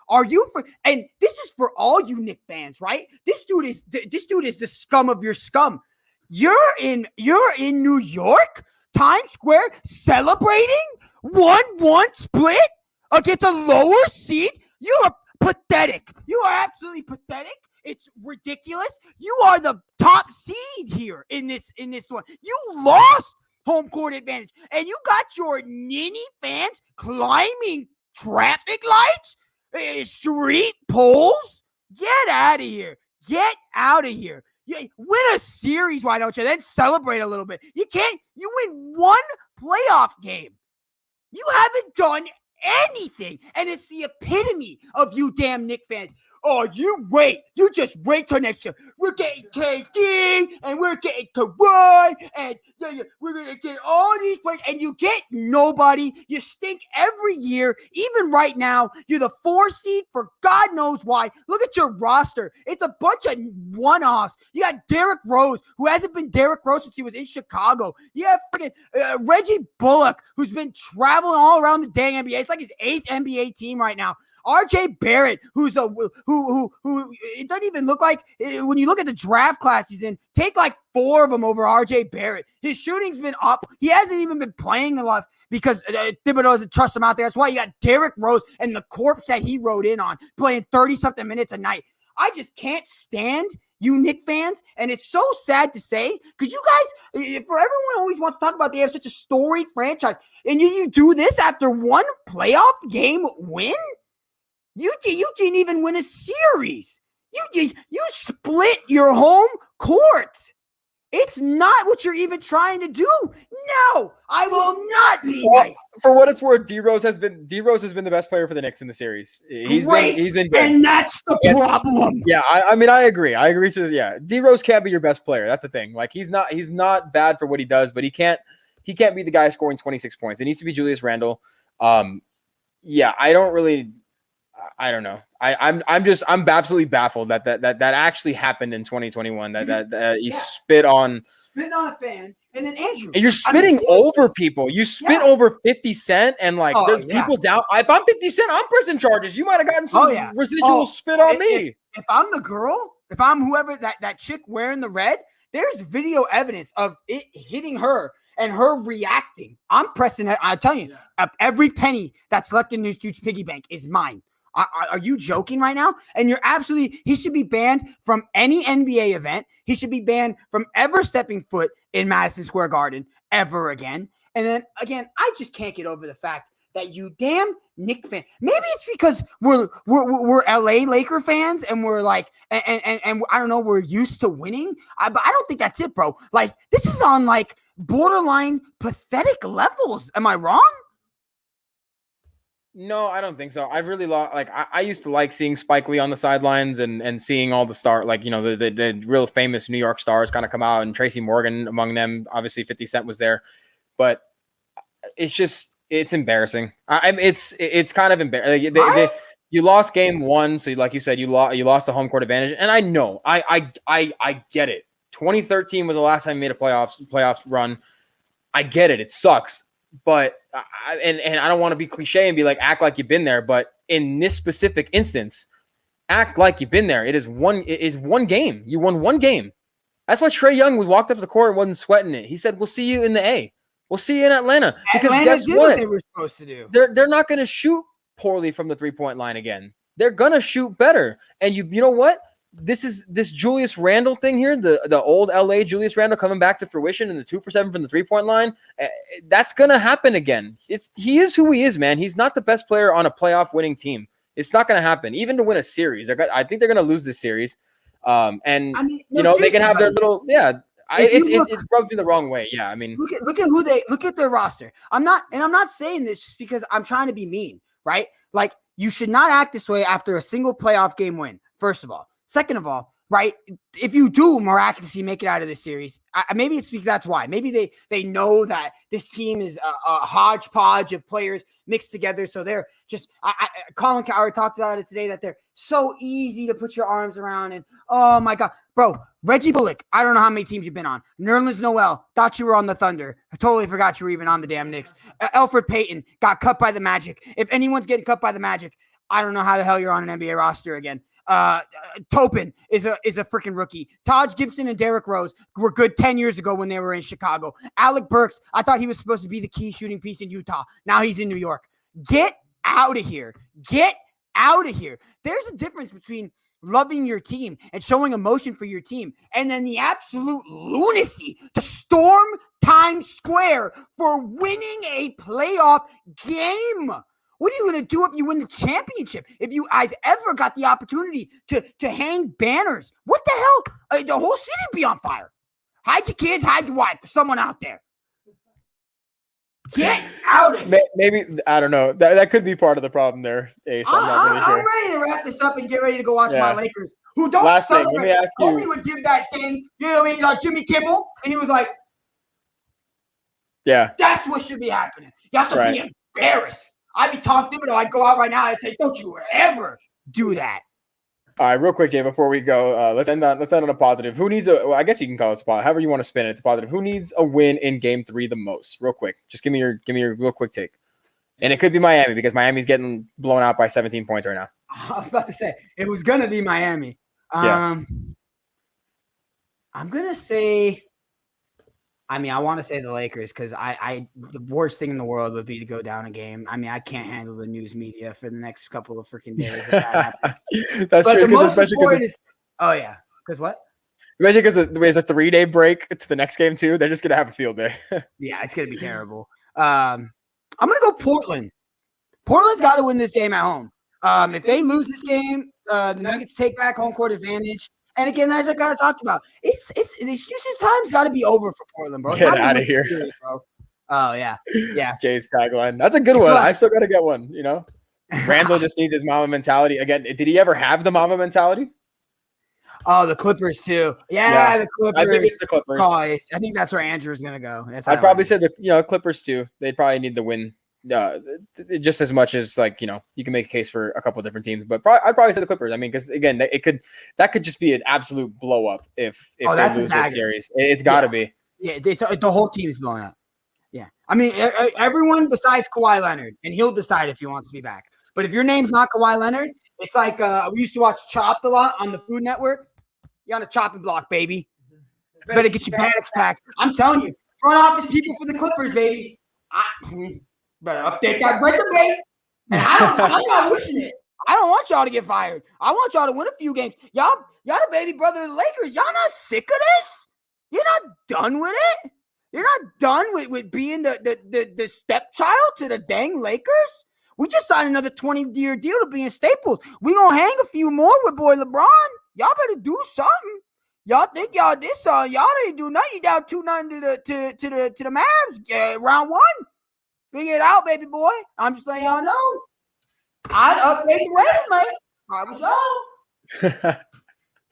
And this is for all you Knicks fans, right? This dude is the scum of your scum. You're in New York, Times Square, celebrating 1-1 split against a lower seed. You are pathetic. You are absolutely pathetic. It's ridiculous. You are the top seed here in this one. You lost home court advantage, and you got your ninny fans climbing traffic lights, street poles. Get out of here. Get out of here. You win a series, why don't you? Then celebrate a little bit. You can't. You win one playoff game. You haven't done anything. And it's the epitome of you damn Knicks fans. Oh, you wait. You just wait till next year. We're getting KD and we're getting Kawhi and we're going to get all these players and you get nobody. You stink every year. Even right now, you're the 4 seed for God knows why. Look at your roster. It's a bunch of one-offs. You got Derrick Rose, who hasn't been Derrick Rose since he was in Chicago. You have freaking Reggie Bullock, who's been traveling all around the dang NBA. It's like his 8th NBA team right now. RJ Barrett, who's the who it doesn't even look like when you look at the draft class he's in, take like 4 of them over RJ Barrett. His shooting's been up. He hasn't even been playing enough because Thibodeau doesn't trust him out there. That's why you got Derrick Rose and the corpse that he rode in on playing 30-something minutes a night. I just can't stand you Knicks fans, and it's so sad to say because you guys, for everyone always wants to talk about they have such a storied franchise, and you do this after one playoff game win? You didn't even win a series. You split your home court. It's not what you're even trying to do. No, I will not be nice. For what it's worth, D Rose has been the best player for the Knicks in the series. He's been good. And that's the problem. Yeah, I mean I agree. So yeah, D Rose can't be your best player. That's the thing. Like he's not bad for what he does, but he can't be the guy scoring 26 points. It needs to be Julius Randle. Yeah, I don't know. I'm absolutely baffled that actually happened in 2021. That he spit on a fan, and then Andrew. And you're spitting over people. You spit over 50 Cent, and like there's people down. If I'm 50 Cent, I'm pressing charges. You might have gotten some residual spit on me. If I'm the girl, if I'm whoever that chick wearing the red, there's video evidence of it hitting her and her reacting. I'm pressing it. I tell you, every penny that's left in this dude's piggy bank is mine. Are you joking right now? And you're absolutely, he should be banned from any NBA event. He should be banned from ever stepping foot in Madison Square Garden ever again. And then again, I just can't get over the fact that you damn Knicks fan. Maybe it's because we're LA Laker fans and we're like, and I don't know, we're used to winning. But I don't think that's it, bro. Like this is on like borderline pathetic levels. Am I wrong? No, I don't think so. I've really like I used to like seeing Spike Lee on the sidelines and seeing all the the real famous New York stars kind of come out, and Tracy Morgan among them. Obviously 50 Cent was there, but it's embarrassing. It's kind of embarrassing. You lost game 1, so like you said, you lost the home court advantage, and I know I get it. 2013 was the last time you made a playoffs run. I get it. It sucks. But I don't want to be cliche and be like, act like you've been there. But in this specific instance, act like you've been there. It is one game. You won one game. That's why Trae Young walked off the court and wasn't sweating it. He said, "We'll see you in the A. We'll see you in Atlanta." Because guess did what? They were supposed to do. They're not going to shoot poorly from the 3-point line again. They're going to shoot better. And you know what? This Julius Randle thing here, the old LA Julius Randle coming back to fruition in the 2 for 7 from the 3-point line. That's gonna happen again. He is who he is, man. He's not the best player on a playoff winning team. It's not gonna happen, even to win a series. I think they're gonna lose this series. They can have their little it rubs me the wrong way. Yeah, I mean, look at their roster. I'm not saying this just because I'm trying to be mean, right? Like you should not act this way after a single playoff game win. First of all. Second of all, right, if you do miraculously make it out of this series, maybe it's because that's why. Maybe they know that this team is a hodgepodge of players mixed together. So they're just Colin Cowherd talked about it today that they're so easy to put your arms around. And, oh, my God. Bro, Reggie Bullock, I don't know how many teams you've been on. Nerlens Noel, thought you were on the Thunder. I totally forgot you were even on the damn Knicks. Elfrid Payton got cut by the Magic. If anyone's getting cut by the Magic, I don't know how the hell you're on an NBA roster again. Topin is a freaking rookie. Taj Gibson and Derrick Rose were good 10 years ago when they were in Chicago. Alec Burks, I thought he was supposed to be the key shooting piece in Utah. Now he's in New York. Get out of here. Get out of here. There's a difference between loving your team and showing emotion for your team and then the absolute lunacy to storm Times Square for winning a playoff game. What are you going to do if you win the championship? If you guys ever got the opportunity to hang banners, what the hell? The whole city would be on fire. Hide your kids, hide your wife. There's someone out there. Get out of here. Maybe, I don't know. That could be part of the problem there, Ace. I'm not really sure. I'm ready to wrap this up and get ready to go watch my Lakers, who don't Last celebrate. Thing, let me ask you. Homie would give that thing, you know what I mean, like Jimmy Kimmel, and he was like, yeah. That's what should be happening. Y'all should be embarrassed. I'd be Tom Thibodeau. I'd go out right now and say, don't you ever do that. All right, real quick, Jay, before we go, let's end on a positive. Who needs I guess you can call it a spot, however you want to spin it. It's a positive. Who needs a win in Game 3 the most? Real quick, just give me your real quick take. And it could be Miami because Miami's getting blown out by 17 points right now. I was about to say it was gonna be Miami. I'm gonna say. I mean, I want to say the Lakers because the worst thing in the world would be to go down a game. I mean, I can't handle the news media for the next couple of freaking days if that happens. That's but true. The most important is, because what? Especially because there's a 3-day break to the next game too. They're just gonna have a field day. Yeah, it's gonna be terrible. I'm gonna go Portland. Portland's got to win this game at home. If they lose this game, the Nuggets take back home court advantage. And again, as I kind of talked about, it's the excuses time's got to be over for Portland, bro. Get out of here, serious, bro. Oh yeah. Jay's tagline. That's a good one. I still got to get one. You know, Randall just needs his mama mentality again. Did he ever have the mama mentality? Oh, the Clippers too. Yeah, the Clippers. I think it's the Clippers. I think that's where Andrew's gonna go. I'd probably say the Clippers too. They'd probably need the win. Just as much as you can make a case for a couple of different teams, but I'd probably say the Clippers. I mean, because again, that could just be an absolute blow up if they lose this series. It's got to be. Yeah, the whole team's blown up. Yeah, I mean, everyone besides Kawhi Leonard, and he'll decide if he wants to be back. But if your name's not Kawhi Leonard, it's like we used to watch Chopped a lot on the Food Network. You're on a chopping block, baby. Better get your bags packed. I'm telling you, front office people for the Clippers, baby. Better update that resume. And I'm not wishing it. I don't want y'all to get fired. I want y'all to win a few games. Y'all the baby brother of the Lakers. Y'all not sick of this? You're not done with it? You're not done with being the stepchild to the dang Lakers? We just signed another 20-year deal to be in Staples. We gonna hang a few more with boy LeBron. Y'all better do something. Y'all think y'all did something. Y'all didn't do nothing. You down 2-9 to the Mavs round 1. Figure it out, baby boy. I'm just letting y'all know. I'd update the resume. I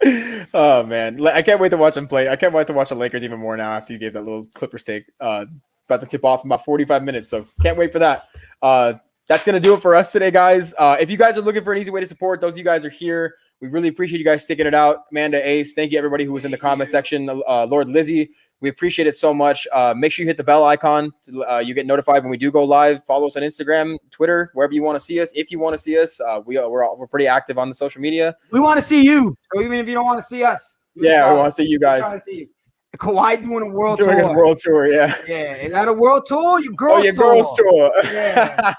was Oh, man. I can't wait to watch them play. I can't wait to watch the Lakers even more now after you gave that little Clippers take. About to tip off in about 45 minutes, so can't wait for that. That's going to do it for us today, guys. If you guys are looking for an easy way to support, those of you guys are here. We really appreciate you guys sticking it out. Amanda, Ace, thank you, everybody who was in the comment section. Lord Lizzie, we appreciate it so much. Make sure you hit the bell icon. You get notified when we do go live. Follow us on Instagram, Twitter, wherever you want to see us. If you want to see us, we're pretty active on the social media. We want to see you. So even if you don't want to see us. We want to see you guys. To see you. Kawhi doing a world tour. Doing his world tour, yeah. Yeah. Is that a world tour? Your girls tour. Girls tour. Yeah.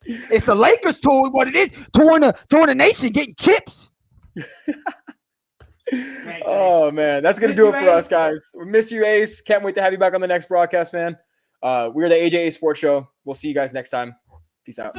It's the Lakers tour, what it is. Touring the nation, getting chips. Oh man, that's gonna do it for us, guys. We miss you, Ace. Can't wait to have you back on the next broadcast, man. We're the AJA Sports Show. We'll see you guys next time. Peace out.